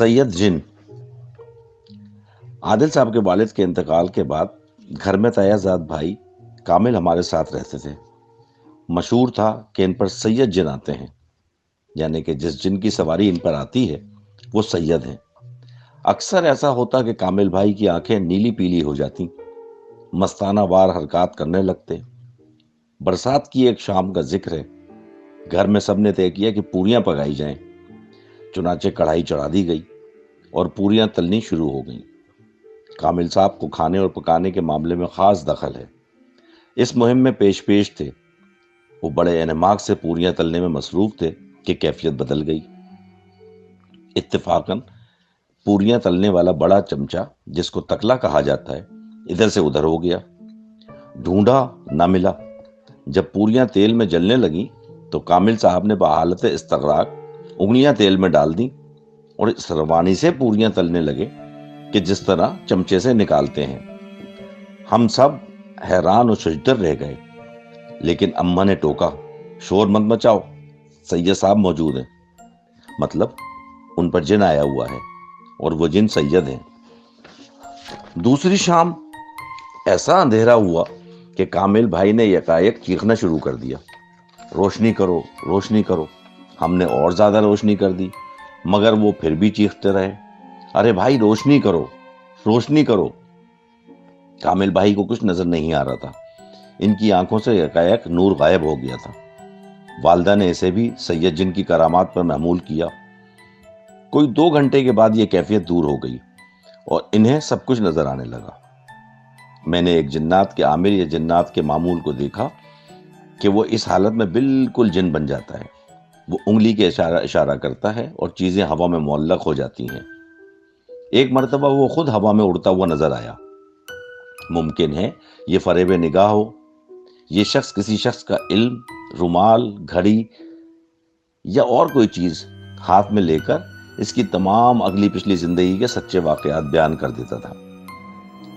سید جن۔ عادل صاحب کے والد کے انتقال کے بعد گھر میں طیازاد بھائی کامل ہمارے ساتھ رہتے تھے۔ مشہور تھا کہ ان پر سید جن آتے ہیں، یعنی کہ جس جن کی سواری ان پر آتی ہے وہ سید ہیں۔ اکثر ایسا ہوتا کہ کامل بھائی کی آنکھیں نیلی پیلی ہو جاتی، مستانہ وار حرکات کرنے لگتے۔ برسات کی ایک شام کا ذکر ہے، گھر میں سب نے طے کیا کہ پوریاں پکائی جائیں۔ چنانچہ کڑھائی چڑھا دی گئی اور پوریاں تلنی شروع ہو گئیں۔ کامل صاحب کو کھانے اور پکانے کے معاملے میں خاص دخل ہے، اس مہم میں پیش تھے۔ وہ بڑے انہماک سے پوریاں تلنے میں مصروف تھے کہ کیفیت بدل گئی۔ اتفاقاً پوریاں تلنے والا بڑا چمچہ، جس کو تکلا کہا جاتا ہے، ادھر سے ادھر ہو گیا۔ ڈھونڈا نہ ملا۔ جب پوریاں تیل میں جلنے لگیں تو کامل صاحب نے بحالت استغراق انگلیاں تیل میں ڈال دیں اور اس روانی سے پوریاں تلنے لگے کہ جس طرح چمچے سے نکالتے ہیں۔ ہم سب حیران و ششدر رہ گئے، لیکن اماں نے ٹوکا، شور مت مچاؤ، سید صاحب موجود ہیں، مطلب ان پر جن آیا ہوا ہے اور وہ جن سید ہیں۔ دوسری شام ایسا اندھیرا ہوا کہ کامل بھائی نے یکایک چیخنا شروع کر دیا، روشنی کرو، روشنی کرو۔ ہم نے اور زیادہ روشنی کر دی، مگر وہ پھر بھی چیختے رہے، ارے بھائی روشنی کرو، روشنی کرو۔ کامل بھائی کو کچھ نظر نہیں آ رہا تھا، ان کی آنکھوں سے یکایک نور غائب ہو گیا تھا۔ والدہ نے اسے بھی سید جن کی کرامات پر محمول کیا۔ کوئی 2 گھنٹے کے بعد یہ کیفیت دور ہو گئی اور انہیں سب کچھ نظر آنے لگا۔ میں نے ایک جنات کے عامل یا جنات کے معمول کو دیکھا کہ وہ اس حالت میں بالکل جن بن جاتا ہے۔ وہ انگلی کے اشارہ کرتا ہے اور چیزیں ہوا میں معلق ہو جاتی ہیں۔ ایک مرتبہ وہ خود ہوا میں اڑتا ہوا نظر آیا۔ ممکن ہے یہ فریب نگاہ ہو، یہ شخص کسی شخص کا علم، رومال، گھڑی یا اور کوئی چیز ہاتھ میں لے کر اس کی تمام اگلی پچھلی زندگی کے سچے واقعات بیان کر دیتا تھا۔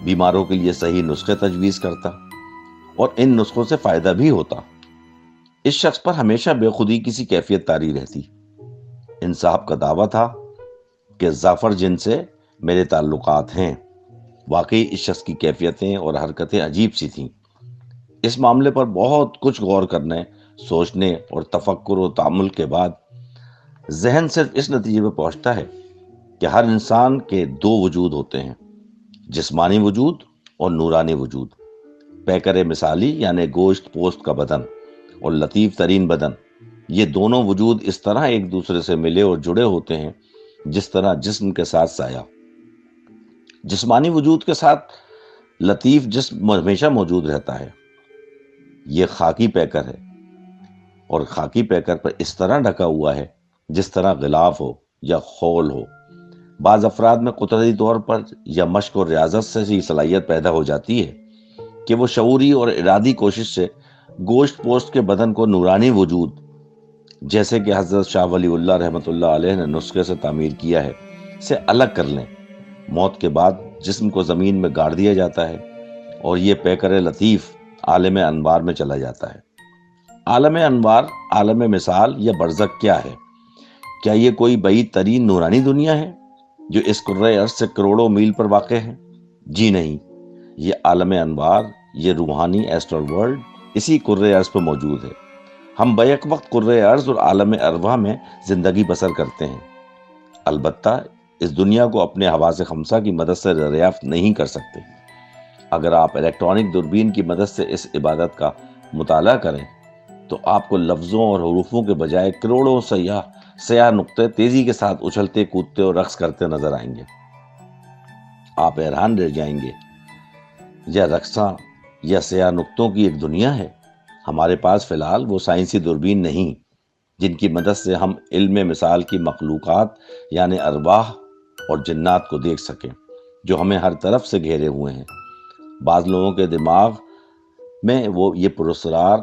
بیماروں کے لیے صحیح نسخے تجویز کرتا اور ان نسخوں سے فائدہ بھی ہوتا۔ اس شخص پر ہمیشہ بے خودی کسی کیفیت طاری رہتی۔ ان صاحب کا دعویٰ تھا کہ ظفر جن سے میرے تعلقات ہیں۔ واقعی اس شخص کی کیفیتیں اور حرکتیں عجیب سی تھیں۔ اس معاملے پر بہت کچھ غور کرنے، سوچنے اور تفکر و تأمل کے بعد ذہن صرف اس نتیجے پہ پہنچتا ہے کہ ہر انسان کے 2 وجود ہوتے ہیں، جسمانی وجود اور نورانی وجود۔ پیکر مثالی یعنی گوشت پوست کا بدن اور لطیف ترین بدن، یہ دونوں وجود اس طرح ایک دوسرے سے ملے اور جڑے ہوتے ہیں جس طرح جسم کے ساتھ سایہ۔ جسمانی وجود کے ساتھ لطیف جسم ہمیشہ موجود رہتا ہے۔ یہ خاکی پیکر ہے اور خاکی پیکر پر اس طرح ڈھکا ہوا ہے جس طرح غلاف ہو یا خول ہو۔ بعض افراد میں قدرتی طور پر یا مشق اور ریاضت سے یہ صلاحیت پیدا ہو جاتی ہے کہ وہ شعوری اور ارادی کوشش سے گوشت پوست کے بدن کو نورانی وجود، جیسے کہ حضرت شاہ ولی اللہ رحمۃ اللہ علیہ نے نسخے سے تعمیر کیا ہے، سے الگ کر لیں۔ موت کے بعد جسم کو زمین میں گاڑ دیا جاتا ہے اور یہ پیکر لطیف عالم انوار میں چلا جاتا ہے۔ عالم انوار، عالم مثال یا برزخ کیا ہے؟ کیا یہ کوئی بعید ترین نورانی دنیا ہے جو اس کرۂ ارض سے کروڑوں میل پر واقع ہے؟ جی نہیں، یہ عالم انوار، یہ روحانی ایسٹرل ورلڈ اسی کرۂ ارض پر موجود ہے۔ ہم بیک وقت کرۂ ارض اور عالم ارواح میں زندگی بسر کرتے ہیں، البتہ اس دنیا کو اپنے حواس خمسہ کی مدد سے دریافت نہیں کر سکتے۔ اگر آپ الیکٹرانک دوربین کی مدد سے اس عبادت کا مطالعہ کریں تو آپ کو لفظوں اور حروفوں کے بجائے کروڑوں سیاہ نقطے تیزی کے ساتھ اچھلتے کودتے اور رقص کرتے نظر آئیں گے۔ آپ حیران رہ جائیں گے، یا رقصاں یا سیاہ نقطوں کی ایک دنیا ہے۔ ہمارے پاس فی الحال وہ سائنسی دوربین نہیں جن کی مدد سے ہم علم مثال کی مخلوقات یعنی ارواح اور جنات کو دیکھ سکیں جو ہمیں ہر طرف سے گھیرے ہوئے ہیں۔ بعض لوگوں کے دماغ میں یہ پراسرار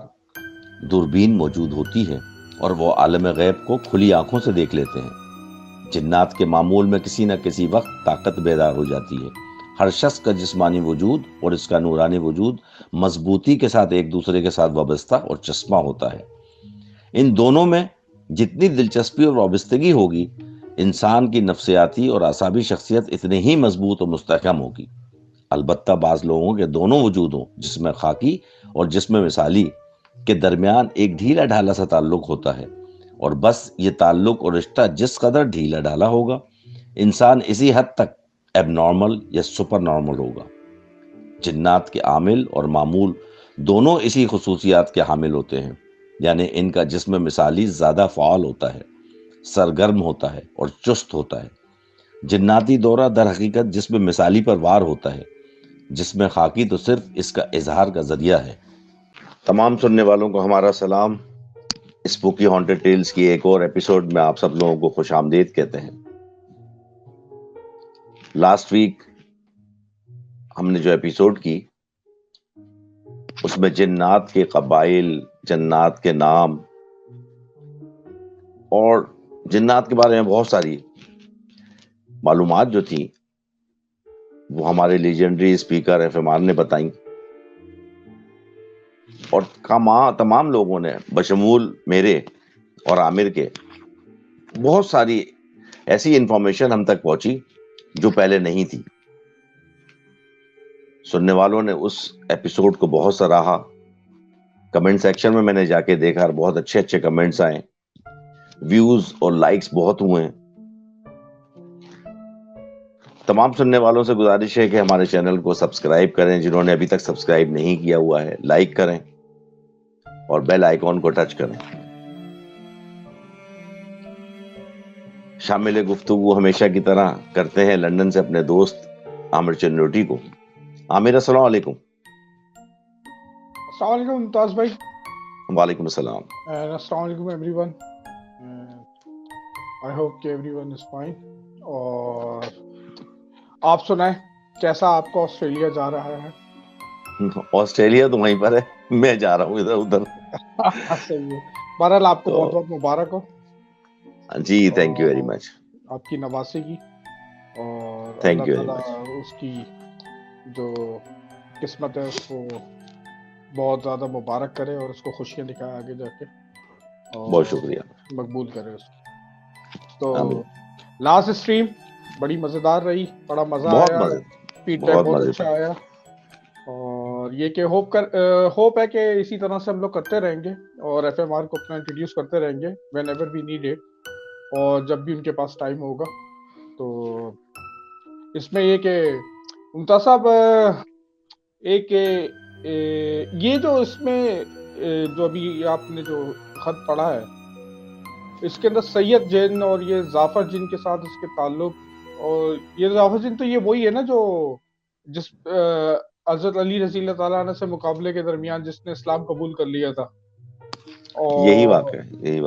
دوربین موجود ہوتی ہے اور وہ عالم غیب کو کھلی آنکھوں سے دیکھ لیتے ہیں۔ جنات کے معمول میں کسی نہ کسی وقت طاقت بیدار ہو جاتی ہے۔ ہر شخص کا جسمانی وجود اور اس کا نورانی وجود مضبوطی کے ساتھ ایک دوسرے کے ساتھ وابستہ اور چسپاں ہوتا ہے۔ ان دونوں میں جتنی دلچسپی اور وابستگی ہوگی، انسان کی نفسیاتی اور اعصابی شخصیت اتنی ہی مضبوط اور مستحکم ہوگی. البتہ بعض لوگوں کے دونوں وجودوں جسم خاکی اور جسم مثالی کے درمیان ایک ڈھیلا ڈھالا سا تعلق ہوتا ہے، اور بس یہ تعلق اور رشتہ جس قدر ڈھیلا ڈھالا ہوگا انسان اسی حد تک ایب نارمل یا سپر نارمل ہوگا. جنات کے عامل اور معمول دونوں اسی خصوصیات کے حامل ہوتے ہیں، یعنی ان کا جسم مثالی زیادہ فعال ہوتا ہے، سرگرم ہوتا ہے اور چست ہوتا ہے. جناتی دورہ در حقیقت جسم مثالی پر وار ہوتا ہے، جسم خاکی تو صرف اس کا اظہار کا ذریعہ ہے. تمام سننے والوں کو ہمارا سلام. اسپوکی ہانٹڈ ٹیلز کی ایک اور ایپیسوڈ میں آپ سب لوگوں کو خوش آمدید کہتے ہیں. لاسٹ ویک ہم نے جو ایپیسوڈ کی اس میں جنات کے قبائل، جنات کے نام اور جنات کے بارے میں بہت ساری معلومات جو تھیں وہ ہمارے legendary speaker F M R نے بتائیں، اور تمام لوگوں نے بشمول میرے اور عامر کے بہت ساری ایسی انفارمیشن ہم تک پہنچی جو پہلے نہیں تھی. سننے والوں نے اس ایپیسوڈ کو بہت سراہا. کمنٹ سیکشن میں میں نے جا کے دیکھا، بہت اچھے اچھے کمنٹس آئے، ویوز اور لائکس بہت ہوئے ہیں. تمام سننے والوں سے گزارش ہے کہ ہمارے چینل کو سبسکرائب کریں، جنہوں نے ابھی تک سبسکرائب نہیں کیا ہوا ہے لائک کریں اور بیل آئیکن کو ٹچ کریں. شامل گفتگو ہمیشہ کی طرح کرتے ہیں لندن سے اپنے دوست عامر چنوٹی کو. عامر السلام علیکم. السلام علیکم ممتاز بھائی. وعلیکم السلام. السلام علیکم ایوری ون. آئی ہوپ کہ ایوری ون از فائن. اور آپ سنائیں کیسا آپ کو آسٹریلیا جا رہا ہے؟ آسٹریلیا تو وہیں پر ہے، میں جا رہا ہوں ادھر ادھر. صحیح ہے. بہرحال آپ کو بہت بہت مبارک ہو. جی تھینک یو ویری مچ. آپ کی نوازی کی، اور تھینک اللہ یو ویری تعالیٰ مچ. اس کی جو قسمت ہے اس کو بہت زیادہ مبارک کرے اور اس کو خوشیاں دکھائے آگے جا کے، بہت شکریہ. مقبول کرے اس کی. تو لاسٹ اسٹریم بڑی مزیدار رہی، بڑا مزہ آیا، فیڈ بیک بہت اچھا آیا، اور یہ کہ ہوپ ہے کہ اسی طرح سے ہم لوگ کرتے رہیں گے اور ایف ایم آر کو اپنا انٹروڈیوس کرتے رہیں گے whenever we need it, اور جب بھی ان کے پاس ٹائم ہوگا. تو اس میں یہ کہ ممتاز صاحب، ایک یہ جو اس میں جو ابھی آپ نے جو خط پڑھا ہے اس کے اندر سید جن اور یہ ظافر جن کے ساتھ اس کے تعلق، اور یہ ظافر جن تو یہ وہی ہے نا جو جس حضرت علی رضی اللہ تعالیٰ عنہ سے مقابلے کے درمیان جس نے اسلام قبول کر لیا تھا، یہی واقعہ ہے.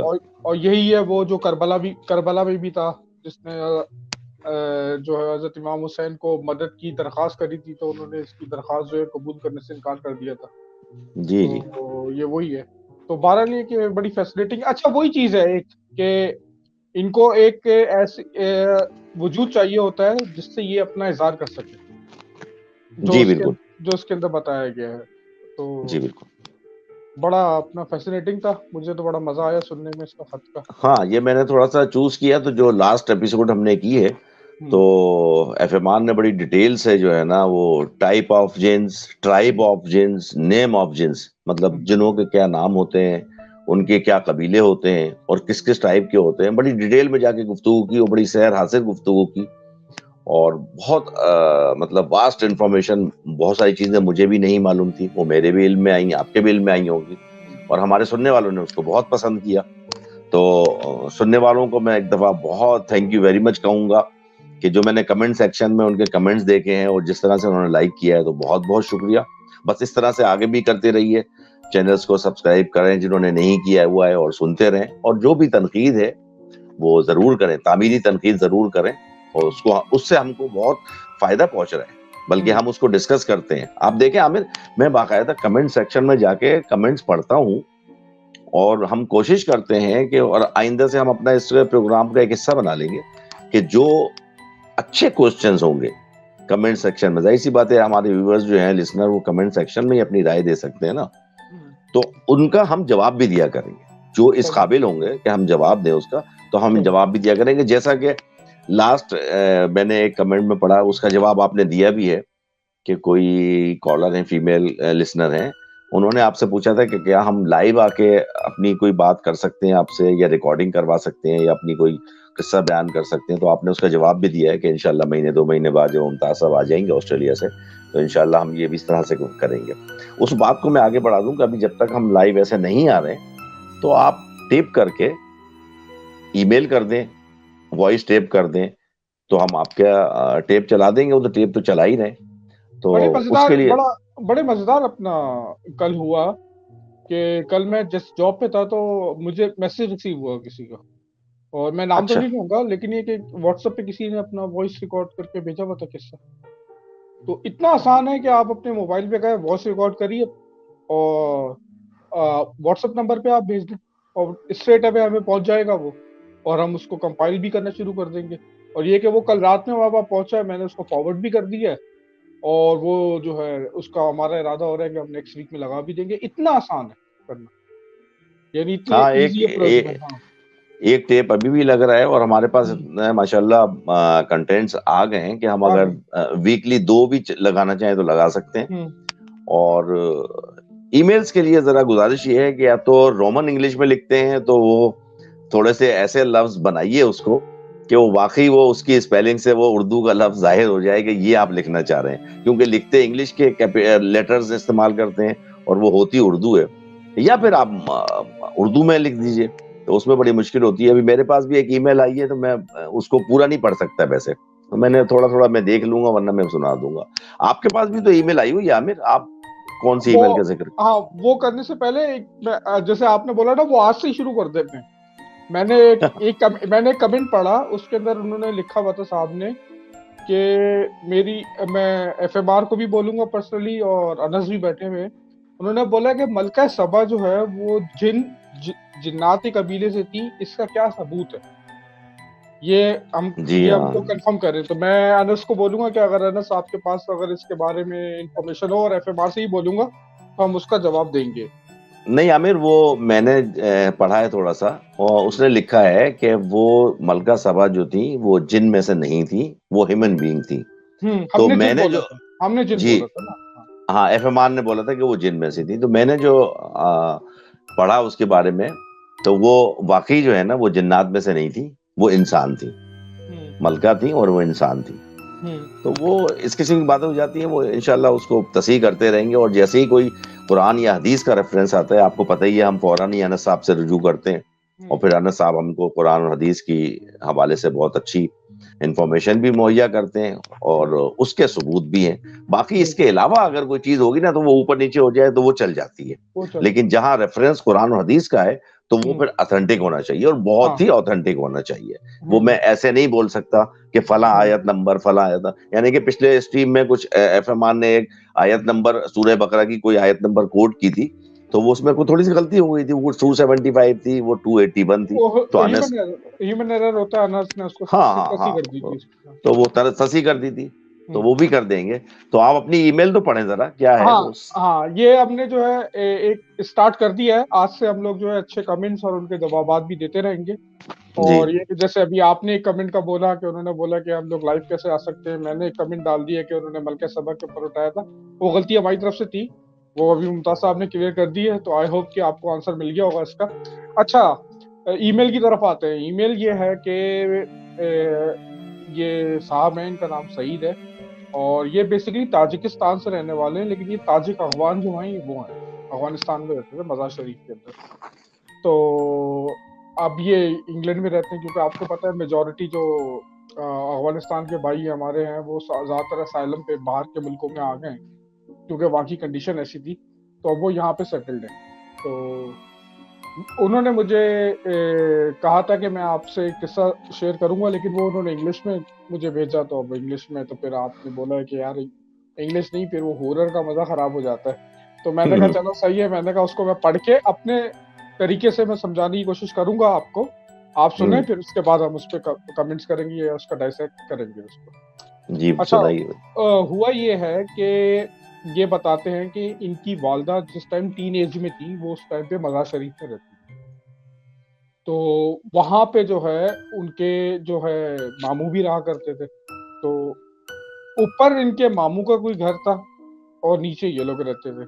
اور یہی ہے وہ جو کربلا میں بھی تھا، جس نے جو ہے حضرت امام حسین کو مدد کی درخواست کری تھی، تو انہوں نے اس کی درخواست جو ہے قبول کرنے سے انکار کر دیا تھا. جی جی. تو یہ وہی ہے. تو بہرحال یہ کہ بڑی فیسلیٹنگ، اچھا وہی چیز ہے ایک کہ ان کو ایک ایسی وجود چاہیے ہوتا ہے جس سے یہ اپنا اظہار کر سکے، جی بالکل، جو اس کے اندر بتایا گیا ہے. تو جی بالکل بڑا اپنا فیسینیٹنگ تھا، مجھے تو بڑا مزہ آیا سننے میں اس کا خط کا. ہاں یہ میں نے تھوڑا سا چوز کیا تو جو لاسٹ ایپیسوڈ ہم نے کی ہے تو ایف ایم آر نے بڑی ڈیٹیل سے جو ہے نا وہ ٹائپ آف جنس، ٹرائب آف جنس، نیم آف جنس، مطلب جنوں کے کیا نام ہوتے ہیں، ان کے کیا قبیلے ہوتے ہیں اور کس کس ٹائپ کے ہوتے ہیں، بڑی ڈیٹیل میں جا کے گفتگو کی اور بڑی سیر حاصل گفتگو کی، اور بہت مطلب واسٹ انفارمیشن، بہت ساری چیزیں مجھے بھی نہیں معلوم تھی، وہ میرے بھی علم میں آئیں، آپ کے بھی علم میں آئی ہوں گی، اور ہمارے سننے والوں نے اس کو بہت پسند کیا. تو سننے والوں کو میں ایک دفعہ بہت تھینک یو ویری مچ کہوں گا کہ جو میں نے کمنٹ سیکشن میں ان کے کمنٹس دیکھے ہیں اور جس طرح سے انہوں نے لائک کیا ہے، تو بہت بہت شکریہ. بس اس طرح سے آگے بھی کرتے رہیے، چینلز کو سبسکرائب کریں جنہوں نے نہیں کیا ہوا ہے، اور سنتے رہیں، اور جو بھی تنقید ہے وہ ضرور کریں، تعمیری تنقید ضرور کریں، اور اس سے ہم کو بہت فائدہ پہنچ رہا ہے، بلکہ ہم اس کو ڈسکس کرتے ہیں. آپ دیکھیں عامر، میں باقاعدہ کمنٹ سیکشن میں جا کے کمنٹس پڑھتا ہوں، اور ہم کوشش کرتے ہیں کہ، اور آئندہ سے ہم اپنا اس پروگرام کا ایک حصہ بنا لیں گے کہ جو اچھے کوسچنز ہوں گے کمنٹ سیکشن میں، ظاہر سی بات ہے ہمارے ویورز جو ہیں، لسنر، وہ کمنٹ سیکشن میں ہی اپنی رائے دے سکتے ہیں نا، تو ان کا ہم جواب بھی دیا کریں گے، جو اس قابل ہوں گے کہ ہم جواب دیں اس کا، تو ہم جواب بھی دیا کریں گے. جیسا کہ لاسٹ میں نے ایک کمنٹ میں پڑھا, اس کا جواب آپ نے دیا بھی ہے کہ کوئی کالر ہیں, فیمیل لسنر ہیں, انہوں نے آپ سے پوچھا تھا کہ کیا ہم لائیو آ کے اپنی کوئی بات کر سکتے ہیں آپ سے, یا ریکارڈنگ کروا سکتے ہیں, یا اپنی کوئی قصہ بیان کر سکتے ہیں. تو آپ نے اس کا جواب بھی دیا ہے کہ انشاءاللہ مہینے 2 مہینے بعد جب ممتاز صاحب آ جائیں گے آسٹریلیا سے, تو انشاءاللہ ہم یہ بھی اس طرح سے کریں گے. اس بات کو میں آگے بڑھا دوں کہ ابھی جب تک ہم لائیو ایسے نہیں آ رہے تو آپ ٹیپ کر کے ای میل کر دیں, وائس ٹیپ کر دیں, تو ہم آپ کا ٹیپ چلا دیں گے. وہ تو ٹیپ تو چلا ہی رہے. تو اس کے لیے بڑے مزیدار اپنا کل ہوا کہ کل میں جس جاب پہ تھا تو مجھے میسج ریسیو ہوا کسی کا, اور میں نام تو اچھا نہیں لوں گا, لیکن یہ کہ واٹس ایپ پہ کسی نے اپنا وائس ریکارڈ کر کے بھیجا ہوا تھا قصہ. تو اتنا آسان ہے کہ آپ اپنے موبائل پہ گئے, وائس ریکارڈ کریے اور واٹس ایپ نمبر پہ آپ بھیج دیں, اور اسٹریٹ اوے ہمیں پہنچ جائے گا وہ, اور ہم اس کو کمپائل بھی کرنا شروع کر دیں گے. اور یہ کہ وہ کل رات میں وہاں پہنچا ہے, میں نے اس کو فارورڈ بھی کر دیا ہے, اور وہ جو ہے اس کا ہمارا ارادہ ہو رہا ہے کہ ہم نیکسٹ ویک میں لگا بھی دیں گے. اتنا آسان ہے کرنا, یعنی اتنے ہاں, ایزی اپروچ میں. ہاں ایک ٹیپ ابھی بھی لگ رہا ہے, اور ہمارے پاس ماشاءاللہ کنٹینٹس آ گئے ہیں کہ ہم آ اگر گئے. ویکلی 2 بھی لگانا چاہیں تو لگا سکتے ہیں. اور ای میلز کے لیے ذرا گزارش یہ ہے کہ یا تو رومن انگلش میں لکھتے ہیں تو وہ تھوڑے سے ایسے لفظ بنائیے اس کو کہ وہ واقعی وہ اس کی اسپیلنگ سے وہ اردو کا لفظ ظاہر ہو جائے کہ یہ آپ لکھنا چاہ رہے ہیں, کیونکہ لکھتے انگلش کے لیٹرز استعمال کرتے ہیں اور وہ ہوتی اردو ہے. یا پھر آپ اردو میں لکھ دیجئے, تو اس میں بڑی مشکل ہوتی ہے. ابھی میرے پاس بھی ایک ای میل آئی ہے, تو میں اس کو پورا نہیں پڑھ سکتا ویسے, تو میں نے تھوڑا میں دیکھ لوں گا, ورنہ میں سنا دوں گا. آپ کے پاس بھی تو ای میل آئی ہوئی ہے عامر, آپ کون سی ای میل کا ذکر؟ ہاں, وہ کرنے سے پہلے جیسے آپ نے بولا نا وہ آج سے ہی شروع کر دیتے ہیں. میں نے ایک کمنٹ پڑھا, اس کے اندر انہوں نے لکھا ہوا تھا صاحب نے کہ میں ایف ایم آر کو بھی بولوں گا پرسنلی, اور انس بھی بیٹھے ہوئے. انہوں نے بولا کہ ملکہ سبا جو ہے وہ جناتی قبیلے سے تھی, اس کا کیا ثبوت ہے, یہ ہم کو کنفرم کریں. تو میں انس کو بولوں گا کہ اگر انس آپ کے پاس اگر اس کے بارے میں انفارمیشن ہو, اور ایف ایم آر سے ہی بولوں گا, تو ہم اس کا جواب دیں گے. نہیں عامر, وہ میں نے پڑھا ہے تھوڑا سا, اور اس نے لکھا ہے کہ وہ ملکہ سبا جو تھی وہ جن میں سے نہیں تھی, وہ ہیومن بینگ تھی. تو میں نے جو ہم نے جن جی بولا تھا نا. ہاں, ایف ایم آر نے بولا تھا کہ وہ جن میں سے تھی. تو میں نے جو پڑھا اس کے بارے میں, تو وہ واقعی جو ہے نا وہ جنات میں سے نہیں تھی, وہ انسان تھی, ملکہ تھی اور وہ انسان تھی. تو وہ اس قسم کی باتیں ہو جاتی ہیں, وہ انشاءاللہ اس کو تصحیح کرتے رہیں گے. اور جیسے ہی کوئی قرآن یا حدیث کا ریفرنس آتا ہے, آپ کو پتہ ہی ہے ہم فوراً ہی انس صاحب سے رجوع کرتے ہیں, اور پھر انس صاحب ہم کو قرآن اور حدیث کی حوالے سے بہت اچھی انفارمیشن بھی مہیا کرتے ہیں, اور اس کے ثبوت بھی ہیں. باقی اس کے علاوہ اگر کوئی چیز ہوگی نا تو وہ اوپر نیچے ہو جائے تو وہ چل جاتی ہے, لیکن جہاں ریفرنس قرآن اور حدیث کا ہے تو وہ پھر اتھینٹک ہونا چاہیے, اور بہت ہی آتھینٹک ہونا چاہیے. وہ میں ایسے نہیں بول سکتا کہ فلاں آیت نمبر فلاں آیت, یعنی کہ پچھلے اسٹریم میں کچھ ایف ایم آر نے ایک آیت نمبر سورہ بقرہ کی کوئی آیت نمبر کوٹ کی تھی, تو وہ اس میں کوئی تھوڑی سی غلطی ہو گئی تھی, وہ 275 تھی, وہ 281 تھی. تو انس ہیومن ایرر ہوتا ہے, انس نے اس کو ہاں کر دی تھی, تو وہ تصحیح کر دی تھی, تو وہ بھی کر دیں گے. تو آپ اپنی ای میل تو پڑھیں ذرا, کیا ہے وہ. ہاں, یہ ہم نے جو ہے ایک اسٹارٹ کر دیا ہے. آج سے ہم لوگ جو ہے اچھے کمنٹس اور ان کے جوابات بھی دیتے رہیں گے. جی اور یہ جیسے ابھی آپ نے ایک کمنٹ کا بولا کہ انہوں نے بولا کہ ہم لوگ لائیو کیسے آ سکتے ہیں, میں نے ایک کمنٹ ڈال دیا کہ انہوں نے ملکہ سبا کے اوپر اٹھایا تھا, وہ غلطی ہماری طرف سے تھی, وہ ابھی ممتاز صاحب نے کلیئر کر دی ہے. تو آئی ہوپ کہ آپ کو آنسر مل گیا ہوگا اس کا. اچھا, ای میل کی طرف آتے ہیں. ای میل یہ ہے کہ یہ صاحب ہیں, ان کا نام سعید ہے, اور یہ بیسیکلی تاجکستان سے رہنے والے ہیں, لیکن یہ تاجک افغان جو ہیں وہ ہیں, افغانستان میں رہتے تھے مزار شریف کے اندر. تو اب یہ انگلینڈ میں رہتے ہیں, کیونکہ آپ کو پتہ ہے میجورٹی جو افغانستان کے بھائی ہمارے ہیں وہ زیادہ تر اسائلم پہ باہر کے ملکوں میں آ گئے ہیں, کیونکہ وہاں کی کنڈیشن ایسی تھی, تو اب وہ یہاں پہ سیٹلڈ ہیں. تو انہوں نے مجھے کہا تھا کہ میں آپ سے ایک قصہ شیئر کروں گا, لیکن وہ انہوں نے انگلش میں مجھے بھیجا, تو اب انگلش میں, تو پھر آپ نے بولا کہ یار انگلش نہیں, پھر وہ ہورر کا مزہ خراب ہو جاتا ہے. تو میں نے کہا چلو صحیح ہے, میں نے کہا اس کو میں پڑھ کے اپنے طریقے سے میں سمجھانے کی کوشش کروں گا آپ کو, آپ سنیں, پھر اس کے بعد ہم اس پہ کمنٹس کریں گے یا اس کا ڈائسیکٹ کریں گے اس کو. جی اچھا, سنائیے. ہوا یہ ہے کہ یہ بتاتے ہیں کہ ان کی والدہ جس ٹائم ٹین ایج میں تھی, وہ اس ٹائم پہ مزار شریف میں رہتی. تو وہاں پہ جو ہے ان کے جو ہے ماموں بھی رہا کرتے تھے. تو اوپر ان کے ماموں کا کوئی گھر تھا اور نیچے یہ لوگ رہتے تھے.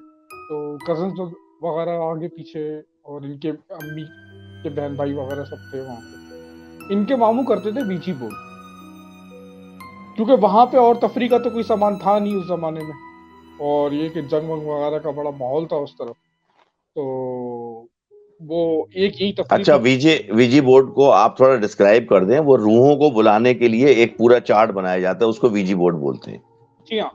تو کزنس وغیرہ آگے پیچھے اور ان کے امی کے بہن بھائی وغیرہ سب تھے وہاں پہ. ان کے ماموں کرتے تھے بیچی بول, کیونکہ وہاں پہ اور تفریح کا تو کوئی سامان تھا نہیں اس زمانے میں, اور یہ کہ جنگ ونگ وغیرہ کا بڑا ماحول تھا اس طرف. تو وہ ایک یہی تفریح اچھا, تھی. ویجی بورڈ کو آپ تھوڑا ڈسکرائب کر دیں. وہ روحوں کو بلانے کے لیے ایک پورا چارٹ بنایا جاتا ہے, اس کو ویجی بورڈ بولتے ہیں. جی ہاں,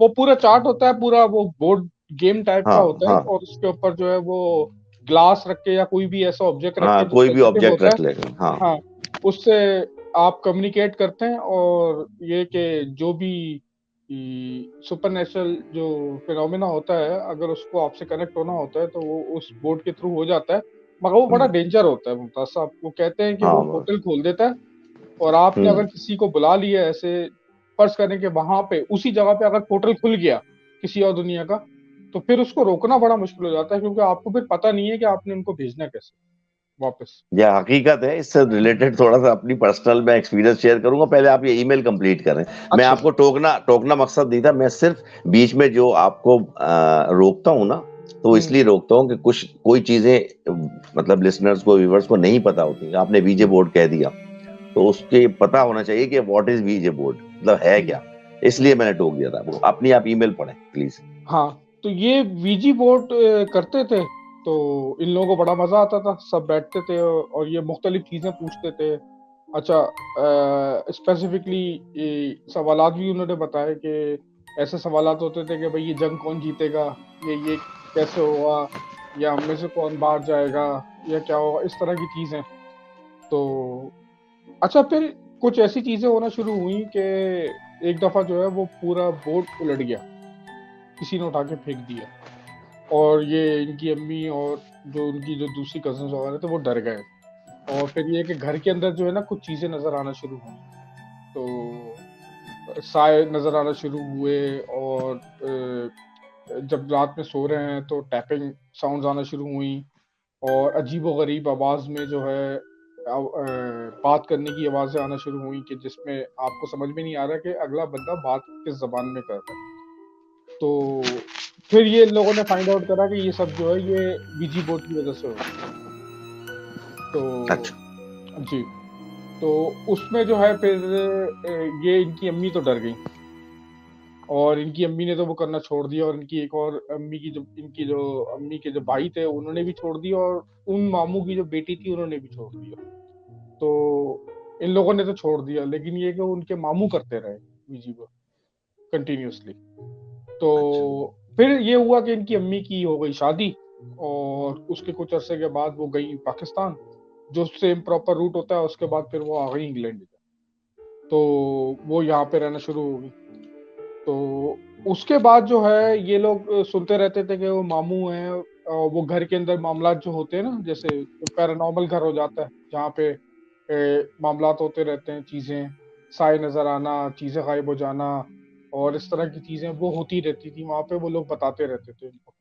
وہ پورا چارٹ ہوتا ہے, پورا وہ بورڈ گیم ٹائپ کا ہاں ہوتا ہے, ہاں اور اس کے اوپر جو ہے وہ گلاس رکھ کے یا کوئی بھی ایسا آبجیکٹ رکھ ہاں, کے جو کوئی بھی سینسیٹیو آبجیکٹ ہوتا رکھ ہے, لے گا. ہاں ہاں, اس سے آپ کمیونیکیٹ کرتے ہیں. اور یہ کہ جو بھی سپر نیچرل جو فینومینا ہوتا ہے, اگر اس کو آپ سے کنیکٹ ہونا ہوتا ہے تو وہ اس بورڈ کے تھرو ہو جاتا ہے. مگر وہ بڑا ڈینجر ہوتا ہے ممتاز صاحب. وہ کہتے ہیں کہ ہاں وہ پورٹل کھول دیتا ہے, اور آپ نے ہوں اگر کسی کو بلا لیا ایسے, فرض کریں کہ وہاں پہ اسی جگہ پہ اگر پورٹل کھل گیا کسی اور دنیا کا, تو پھر اس کو روکنا بڑا مشکل ہو جاتا ہے, کیونکہ آپ کو پھر پتہ نہیں ہے کہ آپ نے ان کو بھیجنا کیسے واپس. یہ حقیقت ہے. اس سے ریلیٹڈ تھوڑا سا اپنی پرسنل میں ایکسپیرینس شیئر کروں گا. پہلے آپ یہ ای میل کمپلیٹ کریں. میں اچھا آپ کو ٹوکنا مقصد نہیں تھا. میں صرف بیچ میں جو آپ کو روکتا ہوں نا, تو وہ اس لیے روکتا ہوں کہ کوئی چیزیں مطلب لسنرز کو, ویورز کو نہیں پتا ہوتی. آپ نے ویجے بورڈ کہہ دیا تو اس کے پتا ہونا چاہیے کہ واٹ از ویجے بورڈ, مطلب ہے کیا. اس لیے میں نے ٹوک دیا تھا. اپنی آپ ای میل پڑھیں پلیز. ہاں, تو یہ ویجی بورڈ کرتے تھے, تو ان لوگوں کو بڑا مزہ آتا تھا. سب بیٹھتے تھے اور یہ مختلف چیزیں پوچھتے تھے. اچھا, اسپیسیفکلی سوالات بھی انہوں نے بتایا کہ ایسے سوالات ہوتے تھے کہ بھئی یہ جنگ کون جیتے گا, یہ کیسے ہوگا, یا ہم میں سے کون باہر جائے گا, یا کیا ہوگا, اس طرح کی چیزیں. تو اچھا, پھر کچھ ایسی چیزیں ہونا شروع ہوئیں کہ ایک دفعہ جو ہے وہ پورا بورڈ الٹ گیا, کسی نے اٹھا کے پھینک دیا, اور یہ ان کی امی اور جو ان کی جو دوسری کزنز وغیرہ تھے وہ ڈر گئے. اور پھر یہ کہ گھر کے اندر جو ہے نا کچھ چیزیں نظر آنا شروع ہوئیں. تو سائے نظر آنا شروع ہوئے, اور جب رات میں سو رہے ہیں تو ٹیپنگ ساؤنڈز آنا شروع ہوئیں, اور عجیب و غریب آواز میں جو ہے بات کرنے کی آوازیں آنا شروع ہوئیں, کہ جس میں آپ کو سمجھ میں نہیں آ رہا کہ اگلا بندہ بات کس زبان میں کر رہا ہے. تو پھر یہ لوگوں نے فائنڈ آؤٹ کرا کہ یہ سب جو ہے یہ ویجی بورڈ کی وجہ سے ہو رہا ہے. تو اچھا, جی, تو اس میں جو ہے پھر یہ ان کی امی تو ڈر گئی, اور ان کی امی نے تو وہ کرنا چھوڑ دیا, اور ان کی ایک اور امی کی جو امی کے جو بھائی تھے انہوں نے بھی چھوڑ دیا, اور ان ماموں کی جو بیٹی تھی انہوں نے بھی چھوڑ دیا. تو ان لوگوں نے تو چھوڑ دیا, لیکن یہ کہ ان کے ماموں کرتے رہے ویجی بورڈ کنٹینیوسلی. تو پھر یہ ہوا کہ ان کی امی کی ہو گئی شادی, اور اس کے کچھ عرصے کے بعد وہ گئی پاکستان, جو سیم پراپر روٹ ہوتا ہے. اس کے بعد پھر وہ آ گئی انگلینڈ, تو وہ یہاں پہ رہنا شروع ہو گئی. تو اس کے بعد جو ہے یہ لوگ سنتے رہتے تھے کہ وہ ماموں ہیں, وہ گھر کے اندر معاملات جو ہوتے ہیں نا, جیسے پیرانارمل گھر ہو جاتا ہے جہاں پہ معاملات ہوتے رہتے ہیں, چیزیں سائے نظر آنا, چیزیں غائب ہو جانا, اور اس طرح کی چیزیں وہ ہوتی رہتی تھی وہاں پہ. وہ لوگ بتاتے رہتے تھے ان کو.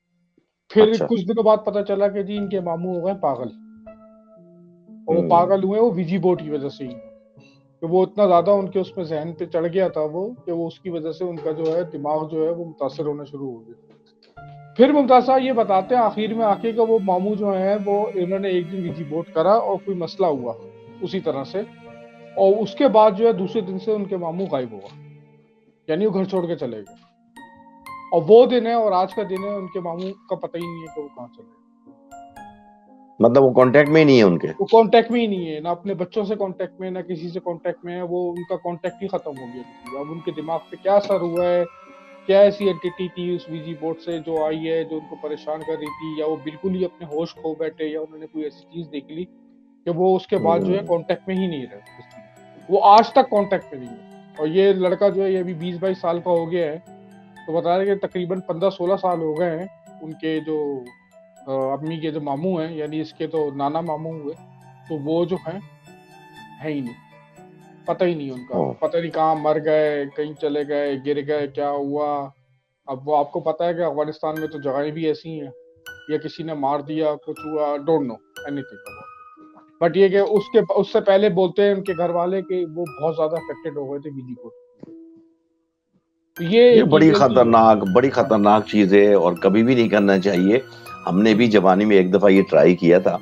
پھر اچھا. کچھ دنوں بعد پتا چلا کہ جی ان کے ماموں ہو گئے پاگل, اور وہ ہوں پاگل ہوئے وہ ویجی بورڈ کی وجہ سے ہی. کہ وہ اتنا زیادہ ان کے اس میں ذہن پہ چڑھ گیا تھا وہ, کہ وہ اس کی وجہ سے ان کا جو ہے دماغ جو ہے وہ متاثر ہونا شروع ہو گیا. پھر ممتاز صاحب یہ بتاتے ہیں آخر میں آ کے کہ وہ ماموں جو ہیں وہ انہوں نے ایک دن ویجی بورڈ کرا, اور کوئی مسئلہ ہوا اسی طرح سے, اور اس کے بعد جو ہے دوسرے دن سے ان کے ماموں غائب ہوا, یعنی وہ گھر چھوڑ کے چلے گئے. اور وہ دن ہے اور آج کا دن ہے ان کے ماموں کا پتہ ہی نہیں ہے کہ وہ کہاں چلے گئے. مطلب وہ کانٹیکٹ میں ہی نہیں ہے ان کے. وہ کانٹیکٹ میں ہی نہیں ہے, نہ اپنے بچوں سے کانٹیکٹ میں, نہ کسی سے کانٹیکٹ میں ہے. وہ ان کا کانٹیکٹ ہی ختم ہو گیا کسی سے. اب ان کے دماغ پہ کیا اثر ہوا ہے, کیا ایسی اینٹی تھی اس ویجی بورڈ سے جو آئی ہے جو ان کو پریشان کر رہی تھی, یا وہ بالکل ہی اپنے ہوش کھو بیٹھے, یا انہوں نے کوئی ایسی چیز دیکھ لی کہ وہ اس کے بعد جو ہے کانٹیکٹ میں ہی نہیں رہے کسی میں. وہ آج تک کانٹیکٹ میں نہیں ہے. اور یہ لڑکا جو ہے یہ ابھی 20-22 سال کا ہو گیا ہے, تو بتا رہے کہ تقریباً 15-16 سال ہو گئے ہیں ان کے جو امی کے جو ماموں ہیں, یعنی اس کے تو نانا ماموں ہوئے, تو وہ جو ہیں ہے ہی نہیں, پتہ ہی نہیں ان کا. پتہ نہیں کہاں مر گئے, کہیں چلے گئے, گر گئے, کیا ہوا. اب وہ آپ کو پتہ ہے کہ افغانستان میں تو جگہیں بھی ایسی ہیں, یا کسی نے مار دیا, کچھ ہوا, don't know anything about. But یہ کہ اس سے پہلے بولتے ہیں ان کے گھر والے کہ وہ بہت زیادہ افیکٹڈ ہو گئے تھے ویجی کوڈ. یہ بڑی خطرناک چیز ہے اور کبھی بھی نہیں کرنا چاہیے. ہم نے بھی جوانی میں ایک دفعہ یہ ٹرائی کیا تھا.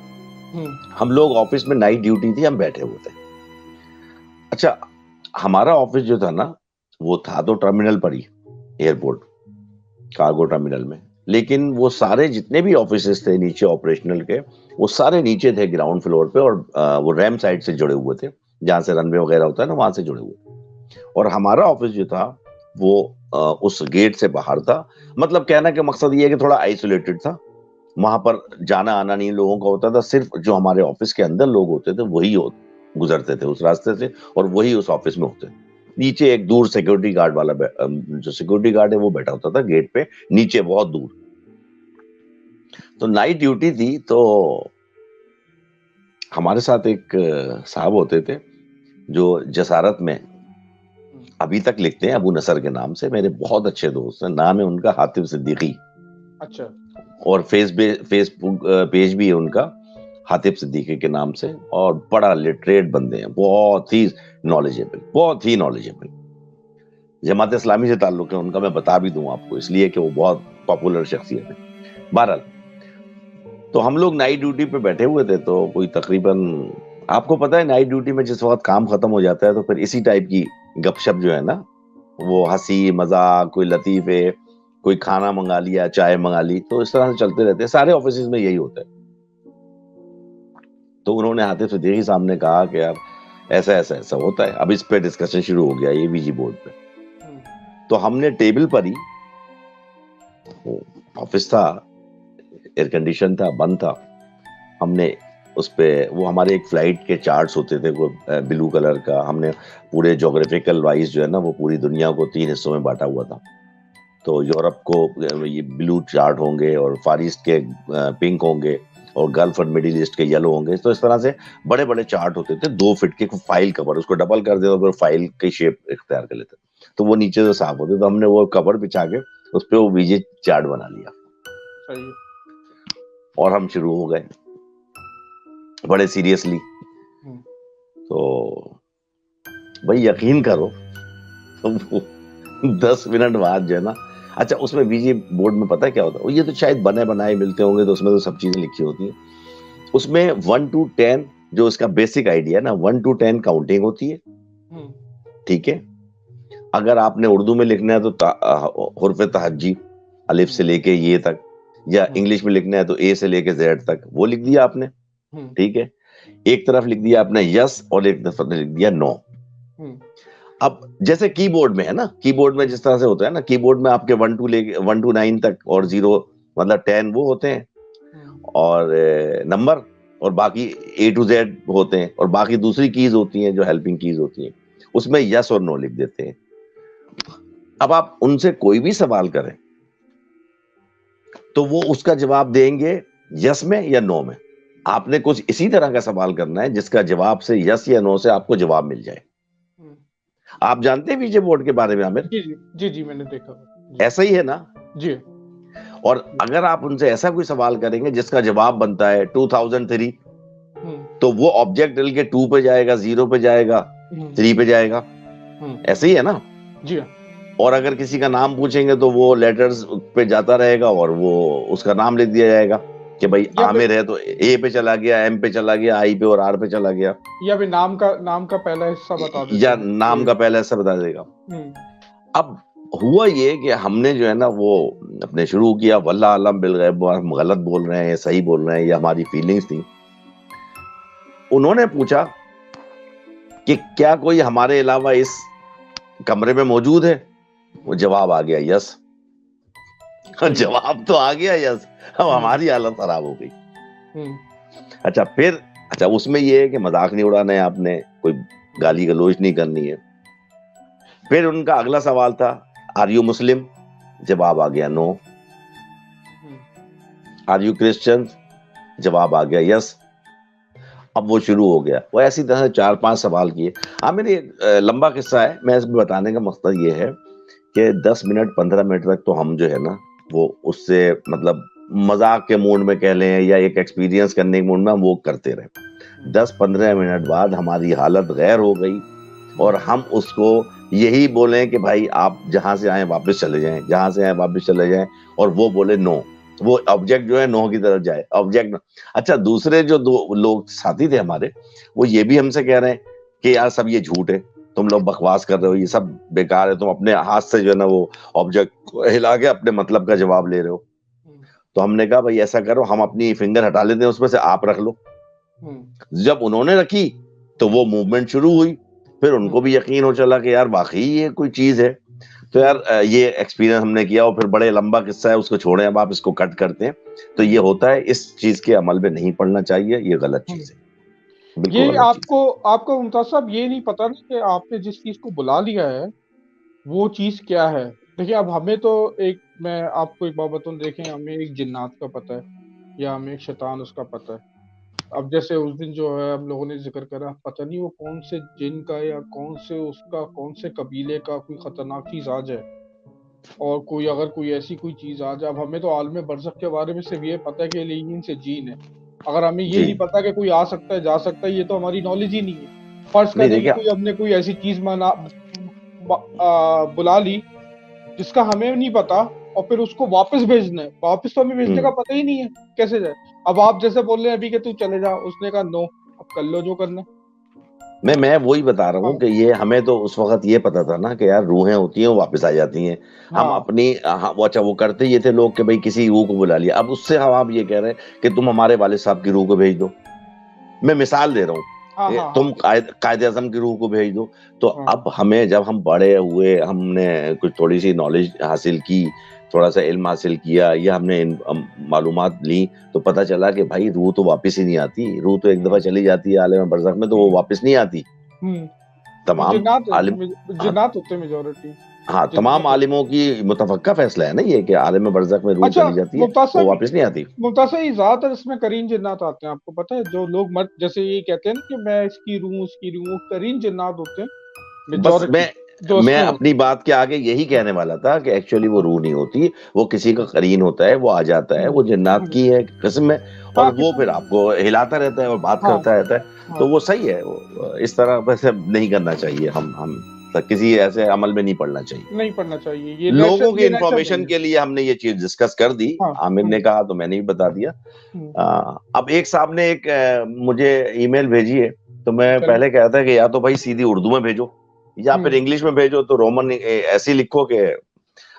ہم لوگ آفس میں نائٹ ڈیوٹی تھی, ہم بیٹھے ہوئے تھے. اچھا ہمارا آفس جو تھا نا وہ تھا تو ٹرمینل پر ہی, ایئرپورٹ کارگو ٹرمینل میں, لیکن وہ سارے جتنے بھی آفیسز تھے نیچے آپریشنل کے, وہ سارے نیچے تھے گراؤنڈ فلور پہ, اور وہ ریم سائڈ سے جڑے ہوئے تھے, جہاں سے رن وے وغیرہ ہوتا ہے نا وہاں سے جڑے ہوئے تھے. اور ہمارا آفس جو تھا وہ اس گیٹ سے باہر تھا. مطلب کہنا کہ مقصد یہ ہے کہ تھوڑا آئسولیٹڈ تھا, وہاں پر جانا آنا نہیں لوگوں کا ہوتا تھا. صرف جو ہمارے آفس کے اندر لوگ ہوتے تھے وہی گزرتے تھے اس راستے سے, اور وہی اس آفس میں ہوتے. نیچے ایک دور سیکورٹی گارڈ والا, جو سیکورٹی گارڈ ہے وہ بیٹھا ہوتا تھا گیٹ پہ نیچے بہت دور. تو نائٹ ڈیوٹی تھی, تو ہمارے ساتھ ایک صاحب ہوتے تھے جو جسارت میں ابھی تک لکھتے ہیں, ابو نصر کے نام سے, میرے بہت اچھے دوست ہیں. نام ہے ان کا حاتم صدیقی. اچھا. اور فیس بک پیج بھی ہے ان کا حاتم صدیقی کے نام سے, اور بڑا لٹریٹ بندے ہیں, بہت ہی نالجیبل. جماعت اسلامی سے تعلق ہے ان کا, میں بتا بھی دوں آپ کو, اس لیے کہ وہ بہت پاپولر شخصیت ہے. بہرحال تو ہم لوگ نائٹ ڈیوٹی پہ بیٹھے ہوئے تھے, تو کوئی تقریباً آپ کو پتا ہے نائٹ ڈیوٹی میں جس وقت کام ختم ہو جاتا ہے تو پھر اسی ٹائپ کی گپ شپ جو ہے نا, وہ ہنسی مذاق, کوئی لطیفے, کوئی کھانا منگا لیا, چائے منگا لی, تو اس طرح سے چلتے رہتے ہیں. سارے آفیسز میں یہی ہوتا ہے. تو انہوں نے حاتم صدیقی صاحب نے کہا کہ یار ایسا ایسا ایسا ہوتا ہے. اب اس پہ ڈسکشن شروع ہو گیا, یہ وی جی بورڈ پہ. تو ہم نے ٹیبل پر ہی, آفس تھا, ایئر کنڈیشن تھا, بند تھا, ہم نے اس پہ وہ ہمارے ایک فلائٹ کے چارٹس ہوتے تھے وہ بلو کلر کا, ہم نے پورے جغرافیکل وائز جو ہے نا وہ پوری دنیا کو 3 حصوں میں بانٹا ہوا تھا. تو یورپ کو یہ بلو چارٹ ہوں گے, اور فار ایسٹ کے پنک ہوں گے, اور گلف اور مڈل ایسٹ کے یلو ہوں گے. تو اس طرح سے بڑے بڑے چارٹ ہوتے تھے, 2 فٹ کے فائل کور, اس کو ڈبل کر دیتے تو فائل کی شیپ اختیار کر لیتے. تو وہ نیچے سے صاف ہوتے, تو ہم نے وہ کور بچھا کے اس پہ وہ ویجی چارٹ بنا لیا. اور ہم شروع ہو گئے بڑے سیریسلی. تو بھائی یقین کرو 10 منٹ بعد جو ہے نا, اچھا اس میں وی جی بورڈ میں پتہ کیا ہوتا ہے, یہ تو شاید بنے بنائے ملتے ہوں گے, تو اس میں تو سب چیزیں لکھی ہوتی ہیں. اس میں 1 to 10 جو اس کا بیسک آئیڈیا ہے نا, 1 to 10 کاؤنٹنگ ہوتی ہے. ٹھیک ہے, اگر آپ نے اردو میں لکھنا ہے تو حرف تہجی الف سے لے کے یہ تک, یا انگلش میں لکھنا ہے تو اے سے لے کے زیڈ تک, وہ لکھ دیا آپ نے. ٹھیک ہے, ایک طرف لکھ دیا آپ نے یس, اور ایک طرف لکھ دیا نو. اب جیسے کی بورڈ میں ہے نا, کی بورڈ میں جس طرح سے ہوتا ہے نا, کی بورڈ میں آپ کے 1 to 9 تک, اور 0 مطلب 10 وہ ہوتے ہیں, اور نمبر, اور باقی اے ٹو زیڈ ہوتے ہیں, اور باقی دوسری کیز ہوتی ہیں جو ہیلپنگ کیز ہوتی ہیں, اس میں یس اور نو لکھ دیتے ہیں. اب آپ ان سے کوئی بھی سوال کریں تو وہ اس کا جواب دیں گے یس میں یا نو میں. آپ نے کچھ اسی طرح کا سوال کرنا ہے جس کا جواب سے یس یا نو سے آپ کو جواب مل جائے. آپ جانتے ہیں ویجے بورڈ کے بارے میں عامر؟ جی میں نے دیکھا. ایسا ہی ہے نا جی. اور اگر آپ ان سے ایسا کوئی سوال کریں گے جس کا جواب بنتا ہے 2003, تو وہ آبجیکٹ ڈل کے 2 پہ جائے گا, 0 پہ جائے گا, 3 پہ جائے گا. ایسے ہی ہے نا جی. اور اگر کسی کا نام پوچھیں گے تو وہ لیٹرز پہ جاتا رہے گا, اور وہ اس کا نام لکھ دیا جائے گا کہ بھائی عامر ہے تو اے پہ چلا گیا, ایم پہ چلا گیا, آئی پہ اور آر پہ چلا گیا, یا بھی نام کا پہلا حصہ بتا دیتے یا نام کا پہلا حصہ بتا دے گا. اب ہوا یہ کہ ہم نے جو ہے نا وہ اپنے شروع کیا, واللہ عالم بالغیب, ہم غلط بول رہے ہیں صحیح بول رہے ہیں, یہ ہماری فیلنگز تھیں. انہوں نے پوچھا کہ کیا کوئی ہمارے علاوہ اس کمرے میں موجود ہے؟ وہ جواب آ گیا یس. جواب تو آ گیا یس, اب ہماری حالت خراب ہو گئی. اچھا اس میں یہ ہے کہ مذاق نہیں اڑانا ہے آپ نے, کوئی گالی گلوچ نہیں کرنی ہے. پھر ان کا اگلا سوال تھا آر یو مسلم؟ جواب آ گیا نو. Are you Christian? جواب آ گیا یس. اب وہ شروع ہو گیا, وہ ایسی طرح 4-5 سوال کیے. میرے لمبا قصہ ہے, میں اس میں بتانے کا مقصد یہ ہے کہ 10 منٹ 15 منٹ تک تو ہم جو ہے نا وہ اس سے مطلب مذاق کے موڈ میں کہہ لیں یا ایک ایکسپیرینس کرنے کے موڈ میں ہم وہ کرتے رہے. 10-15 منٹ بعد ہماری حالت غیر ہو گئی اور ہم اس کو یہی بولیں کہ بھائی آپ جہاں سے آئیں واپس چلے جائیں, جہاں سے آئیں واپس چلے جائیں, اور وہ بولے نو, وہ آبجیکٹ جو ہے نو کی طرف جائے, آبجیکٹ. اچھا دوسرے جو دو لوگ ساتھی تھے ہمارے, وہ یہ بھی ہم سے کہہ رہے ہیں کہ یار سب یہ جھوٹ ہے, تم لوگ بکواس کر رہے ہو, یہ سب بیکار ہے, تم اپنے ہاتھ سے جو ہے نا وہ آبجیکٹ ہلا کے اپنے مطلب کا جواب لے رہے ہو. تو ہم نے کہا بھائی ایسا کرو, ہم اپنی فنگر ہٹا لیتے ہیں اس میں سے, آپ رکھ لو. جب انہوں نے رکھی تو وہ موومنٹ شروع ہوئی, پھر ان کو بھی یقین ہو چلا کہ یار واقعی یہ کوئی چیز ہے. تو یار یہ ایکسپیرینس ہم نے کیا, اور پھر بڑے لمبا قصہ ہے, اس کو چھوڑیں, اب آپ اس کو کٹ کرتے ہیں. تو یہ ہوتا ہے, اس چیز کے عمل میں نہیں پڑنا چاہیے, یہ غلط چیز ہے, بالکل یہ غلط چیز. آپ کو ممتاز صاحب یہ نہیں پتا نا کہ آپ نے جس چیز کو بلا لیا ہے وہ چیز کیا ہے. دیکھیں اب ہمیں تو میں آپ کو ایک بات بتاؤں, دیکھیں ہمیں ایک جنات کا پتہ ہے یا ہمیں ایک شیطان اس کا پتہ ہے. اب جیسے اس دن جو ہے ہم لوگوں نے ذکر کرا, پتہ نہیں وہ کون سے جن کا یا کون سے قبیلے کا کوئی خطرناک چیز آ جائے, اور اگر کوئی ایسی کوئی چیز آ جائے. اب ہمیں تو عالم برزخ کے بارے میں صرف یہ پتہ ہے کہ لیجین سے جین ہے, اگر ہمیں یہ نہیں پتا کہ کوئی آ سکتا ہے جا سکتا ہے, یہ تو ہماری نالج ہی نہیں ہے. فرض کریں کہ ہم نے کوئی ایسی چیز بلا لی جس کا ہمیں نہیں پتا, اور پھر اس کو واپس بھیجنا ہے, واپس تو ہمیں بھیجنے کا پتہ ہی نہیں ہے کیسے جائے. اب آپ جیسے بول رہے ہیں ابھی کہ تو چلے جا, اس نے کہا نو, اب کر لو جو کرنا. میں وہی بتا رہا ہوں کہ یہ ہمیں تو اس وقت یہ پتا تھا نا کہ یار روحیں ہوتی ہیں, وہ واپس آ جاتی ہیں. ہم اپنی اچھا وہ کرتے یہ تھے لوگ کہ بھئی کسی روح کو بلا لیا. اب اس سے ہم آپ یہ کہہ رہے ہیں کہ تم ہمارے والد صاحب کی روح کو بھیج دو. میں مثال دے رہا ہوں, تم قائد اعظم کی روح کو بھیج دو. تو اب ہمیں جب ہم بڑے ہوئے, ہم نے کچھ تھوڑی سی نالج حاصل کی, تھوڑا سا علم حاصل کیا, یا ہم نے معلومات لی, تو پتہ چلا کہ بھائی روح تو واپس ہی نہیں آتی. روح تو ایک دفعہ چلی جاتی ہے عالم برزخ میں, تو وہ واپس نہیں آتی. تمام عالم جنات ہوتے میجورٹی. ہاں, تمام عالموں کی متفقہ فیصلہ ہے نا یہ کہ عالم برزخ میں روح چلی جاتی ہے, وہ واپس نہیں آتی. ممتاز صاحب زیادہ تر اس میں کرین جنات آتے ہیں, آپ کو پتہ ہے, جو لوگ جیسے یہ کہتے ہیں نا کہ میں اس کی روح, کرین جنات ہوتے ہیں. بس میں اپنی بات کے آگے یہی کہنے والا تھا کہ ایکچولی وہ روح نہیں ہوتی, وہ کسی کا قرین ہوتا ہے, وہ آ جاتا ہے, وہ جنات کی ہے قسم ہے, اور وہ پھر آپ کو ہلاتا رہتا ہے اور بات کرتا رہتا ہے. تو وہ صحیح ہے, اس طرح ویسے نہیں کرنا چاہیے. ہم کسی ایسے عمل میں نہیں پڑنا چاہیے. لوگوں کی انفارمیشن کے لیے ہم نے یہ چیز ڈسکس کر دی, عامر نے کہا تو میں نے بھی بتا دیا. اب ایک صاحب نے ایک مجھے ای میل بھیجی ہے, تو میں پہلے کہا تھا کہ یا تو بھائی سیدھی اردو میں بھیجو یا پھر انگلش میں بھیجو, تو رومن ایسی لکھو کہ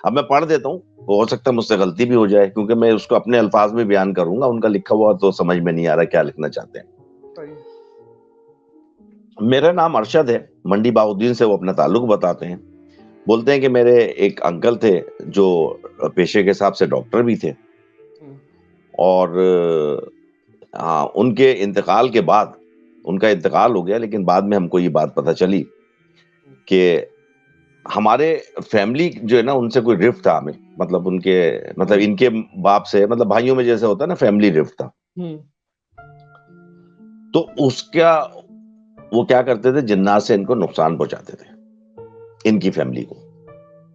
اب میں پڑھ دیتا ہوں, ہو سکتا ہے مجھ سے غلطی بھی ہو جائے, کیونکہ میں اس کو اپنے الفاظ میں بیان کروں گا, ان کا لکھا ہوا تو سمجھ میں نہیں آ رہا کیا لکھنا چاہتے ہیں. میرا نام ارشد ہے, منڈی بہاؤدین سے وہ اپنا تعلق بتاتے ہیں. بولتے ہیں کہ میرے ایک انکل تھے جو پیشے کے حساب سے ڈاکٹر بھی تھے, اور ان کے انتقال کے بعد, ان کا انتقال ہو گیا, لیکن بعد میں ہم کو یہ بات پتہ چلی کہ ہمارے فیملی جو ہے نا, ان سے کوئی رفٹ تھا ہمیں, مطلب ان کے باپ سے, مطلب بھائیوں میں جیسے ہوتا ہے نا فیملی رفٹ تھا. تو اس کا وہ کیا کرتے تھے, جنات سے ان کو نقصان پہنچاتے تھے, ان کی فیملی کو.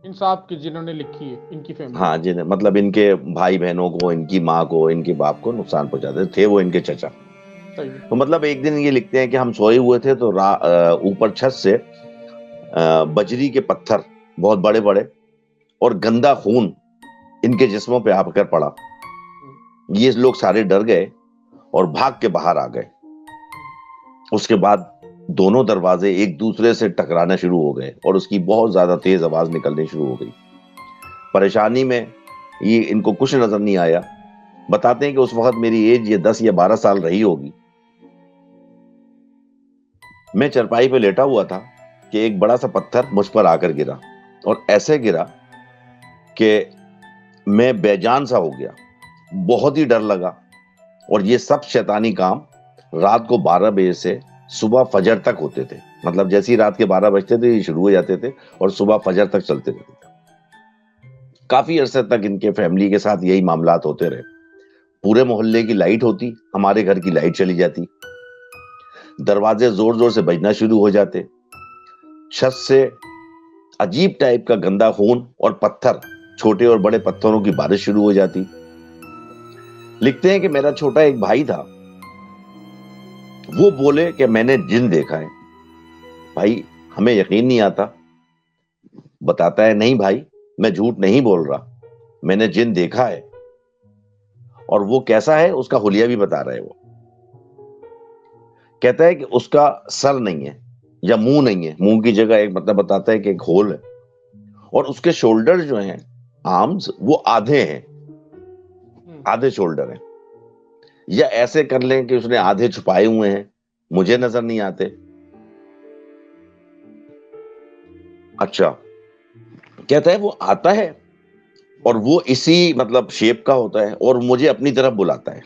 انصاف کی جنہوں نے لکھی ہے ان کی فیملی, ہاں جی, مطلب ان کے بھائی بہنوں کو, ان کی ماں کو, ان کے باپ کو نقصان پہنچاتے تھے. وہ ان کے چچا. تو مطلب ایک دن یہ لکھتے ہیں کہ ہم سوئے ہوئے تھے, تو اوپر چھت سے بجری کے پتھر بہت بڑے بڑے اور گندا خون ان کے جسموں پہ آ کر پڑا. یہ لوگ سارے ڈر گئے اور بھاگ کے باہر آ گئے. اس کے بعد دونوں دروازے ایک دوسرے سے ٹکرانا شروع ہو گئے, اور اس کی بہت زیادہ تیز آواز نکلنی شروع ہو گئی. پریشانی میں یہ ان کو کچھ نظر نہیں آیا. بتاتے ہیں کہ اس وقت میری ایج یہ 10 یا 12 سال رہی ہوگی. میں چرپائی پہ لیٹا ہوا تھا کہ ایک بڑا سا پتھر مجھ پر آ کر گرا, اور ایسے گرا کہ میں بے جان سا ہو گیا. بہت ہی ڈر لگا, اور یہ سب شیطانی کام رات کو 12 بجے سے صبح فجر تک ہوتے تھے. مطلب جیسے ہی رات کے 12 بجتے تھے یہ شروع ہو جاتے تھے, اور صبح فجر تک چلتے رہتے تھے. کافی عرصے تک ان کے فیملی کے ساتھ یہی معاملات ہوتے رہے. پورے محلے کی لائٹ ہوتی, ہمارے گھر کی لائٹ چلی جاتی. دروازے زور زور سے بجنا شروع ہو جاتے. چھت سے عجیب ٹائپ کا گندا خون اور پتھر, چھوٹے اور بڑے پتھروں کی بارش شروع ہو جاتی. لکھتے ہیں کہ میرا چھوٹا ایک بھائی تھا, وہ بولے کہ میں نے جن دیکھا ہے. بھائی ہمیں یقین نہیں آتا, بتاتا ہے نہیں بھائی میں جھوٹ نہیں بول رہا, میں نے جن دیکھا ہے. اور وہ کیسا ہے اس کا حلیہ بھی بتا رہا ہے. وہ کہتا ہے کہ اس کا سر نہیں ہے یا منہ نہیں ہے, منہ کی جگہ ایک مطلب بتاتا ہے کہ ایک ہول ہے, اور اس کے شولڈر جو ہیں آرمز وہ آدھے ہیں, آدھے شولڈر ہیں, یا ایسے کر لیں کہ اس نے آدھے چھپائے ہوئے ہیں, مجھے نظر نہیں آتے. اچھا کہتا ہے وہ آتا ہے اور وہ اسی مطلب شیپ کا ہوتا ہے اور مجھے اپنی طرف بلاتا ہے,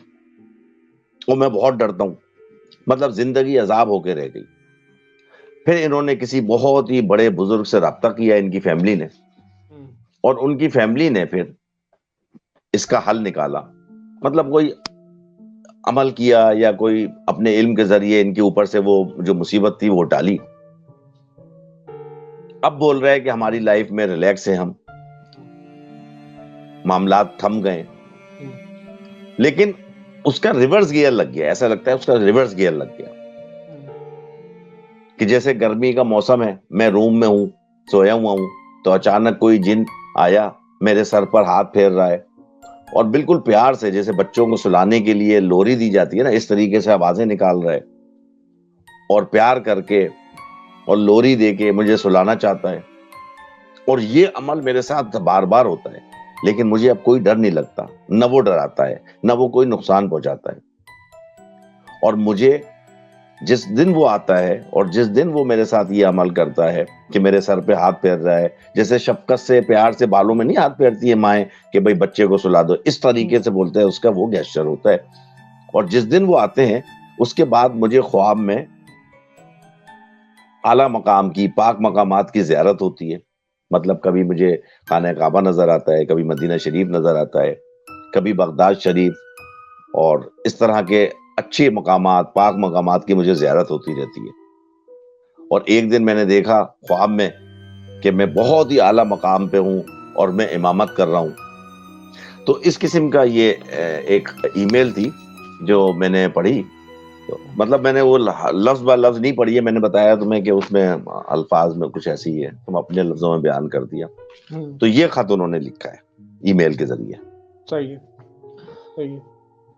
اور میں بہت ڈرتا ہوں, مطلب زندگی عذاب ہو کے رہ گئی. پھر انہوں نے کسی بہت ہی بڑے بزرگ سے رابطہ کیا ان کی فیملی نے, اور ان کی فیملی نے پھر اس کا حل نکالا, مطلب کوئی عمل کیا یا کوئی اپنے علم کے ذریعے ان کے اوپر سے وہ جو مصیبت تھی وہ ٹالی. اب بول رہے ہیں کہ ہماری لائف میں ریلیکس ہیں ہم, معاملات تھم گئے. لیکن اس کا ریورس گیئر لگ گیا, ایسا لگتا ہے اس کا ریورس گیئر لگ گیا کہ جیسے گرمی کا موسم ہے, میں روم میں ہوں, سویا ہوا ہوں, تو اچانک کوئی جن آیا میرے سر پر ہاتھ پھیر رہا ہے, اور بالکل پیار سے جیسے بچوں کو سلانے کے لیے لوری دی جاتی ہے نا, اس طریقے سے آوازیں نکال رہا ہے اور پیار کر کے اور لوری دے کے مجھے سلانا چاہتا ہے. اور یہ عمل میرے ساتھ بار بار ہوتا ہے, لیکن مجھے اب کوئی ڈر نہیں لگتا, نہ وہ ڈراتا ہے نہ وہ کوئی نقصان پہنچاتا ہے. اور مجھے جس دن وہ آتا ہے اور جس دن وہ میرے ساتھ یہ عمل کرتا ہے کہ میرے سر پہ ہاتھ پھیر رہا ہے, جیسے شفقت سے پیار سے بالوں میں نہیں ہاتھ پھیرتی ہے مائیں کہ بھئی بچے کو سلا دو, اس طریقے سے بولتے ہیں, اس کا وہ گیسچر ہوتا ہے. اور جس دن وہ آتے ہیں اس کے بعد مجھے خواب میں اعلیٰ مقام کی, پاک مقامات کی زیارت ہوتی ہے. مطلب کبھی مجھے خانہ کعبہ نظر آتا ہے, کبھی مدینہ شریف نظر آتا ہے, کبھی بغداد شریف, اور اس طرح کے اچھے مقامات, پاک مقامات کی مجھے زیارت ہوتی رہتی ہے. اور ایک دن میں نے دیکھا خواب میں کہ میں بہت ہی اعلیٰ مقام پہ ہوں اور میں امامت کر رہا ہوں. تو اس قسم کا یہ ایک ای میل تھی جو میں نے پڑھی. تو مطلب میں نے وہ لفظ با لفظ نہیں پڑھی ہے, میں نے بتایا تمہیں کہ اس میں الفاظ میں کچھ ایسی ہے, تم اپنے لفظوں میں بیان کر دیا. تو یہ خط انہوں نے لکھا ہے ای میل کے ذریعے. صحیح ہے.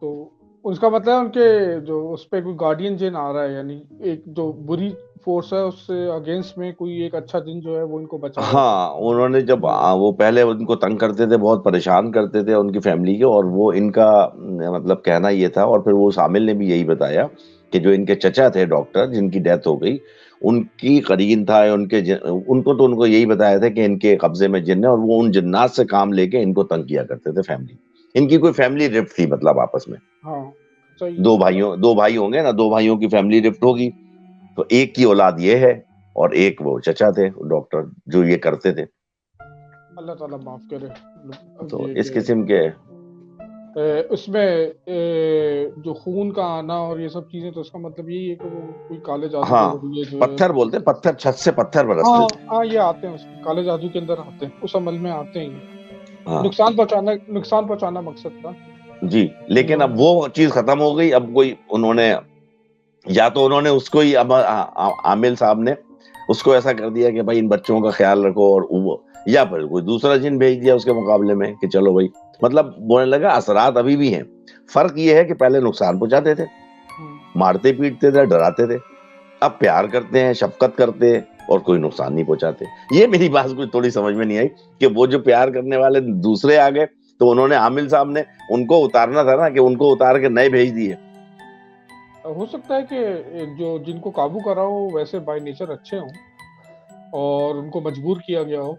تو اس کا مطلب ان کے جو اس پہ کوئی گارڈین جن آ رہا ہے, یعنی ایک جو بری فورس ہے اس سے اگینسٹ میں کوئی ایک اچھا جن جو ہے وہ ان کو بچا رہا ہے. ہاں انہوں نے جب وہ پہلے ان کو تنگ کرتے تھے, بہت پریشان کرتے تھے ان کی فیملی کے, اور وہ ان کا مطلب کہنا یہ تھا, اور پھر وہ شامل نے بھی یہی بتایا کہ جو ان کے چچا تھے ڈاکٹر جن کی ڈیتھ ہو گئی, ان کی قرین تھا, ان کو یہی بتایا تھا کہ ان کے قبضے میں جن ہے, اور وہ ان جنات سے کام لے کے ان کو تنگ کیا کرتے تھے. فیملی ان کی کوئی فیملی رفٹ تھی, مطلب آپس میں دو بھائی ہوں گے نا, دو بھائیوں کی فیملی رفٹ ہوگی, تو ایک کی اولاد یہ ہے اور ایک وہ چچا تھے ڈاکٹر جو یہ کرتے تھے. اللہ تعالیٰ معاف کرے. تو اس قسم کے اس میں جو خون کا آنا اور یہ سب چیزیں, تو اس کا مطلب یہی ہے کہ وہ کوئی کالے جادو ہاں کے ذریعے جو پتھر بولتے ہیں, پتھر چھت سے پتھر برستے تھے. ہاں یہ آتے ہیں, اس کالے جادو کے اندر آتے ہیں, اس عمل میں آتے ہیں. ہاں نقصان پہنچانا مقصد تھا. جی, لیکن اب وہ چیز ختم ہو گئی. اب کوئی انہوں نے یا تو انہوں نے اس کو ہی عامل صاحب نے اس کو ایسا کر دیا کہ بھائی ان بچوں کا خیال رکھو, اور وہ یا پھر کوئی دوسرا جن بھیج دیا اس کے مقابلے میں کہ چلو بھائی, مطلب بولنے لگا اثرات ابھی بھی ہیں. فرق یہ ہے کہ پہلے نقصان پہنچاتے تھے, مارتے پیٹتے تھے, ڈراتے تھے. اب پیار کرتے ہیں, شفقت کرتے ہیں, اور کوئی نقصان نہیں پہنچاتے. یہ میری بات کچھ تھوڑی سمجھ میں نہیں آئی کہ وہ جو پیار کرنے والے دوسرے آ گئے, تو انہوں نے عامل صاحب نے ان کو اتارنا تھا نا, کہ ان کو اتار کے نئے بھیج دیے. ہو سکتا ہے کہ جو جن کو قابو کرا ہو ویسے بائی نیچر اچھے ہوں اور ان کو مجبور کیا گیا ہو.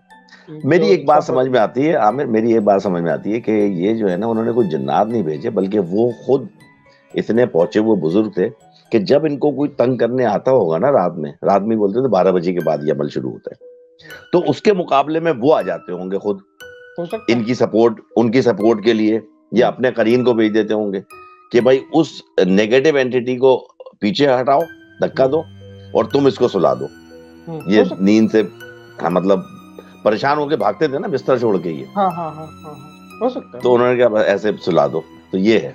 میری ایک بات سمجھ میں آتی ہے عامر, میری ایک بات سمجھ میں آتی ہے کہ یہ جو ہے نا, انہوں نے کوئی جنات نہیں بھیجے, بلکہ وہ خود اتنے پہنچے ہوئے بزرگ تھے کہ جب ان کو کوئی تنگ کرنے آتا ہوگا نا رات میں بولتے تھے 12 بجے کے بعد یہ عمل شروع ہوتا ہے, تو اس کے مقابلے میں وہ آ جاتے ہوں گے خود ان کی سپورٹ کے لیے, یا اپنے قرین کو بھیج دیتے ہوں گے کہ بھائی اس نیگیٹو اینٹی کو پیچھے ہٹاؤ, دھکا دو, اور تم اس کو سلا دو. یہ نیند سے مطلب پریشان ہو کے بھاگتے تھے نا بستر چھوڑ کے, یہ ہو سکتا ہے. تو انہوں نے کہا ایسے سلا دو. تو یہ ہے.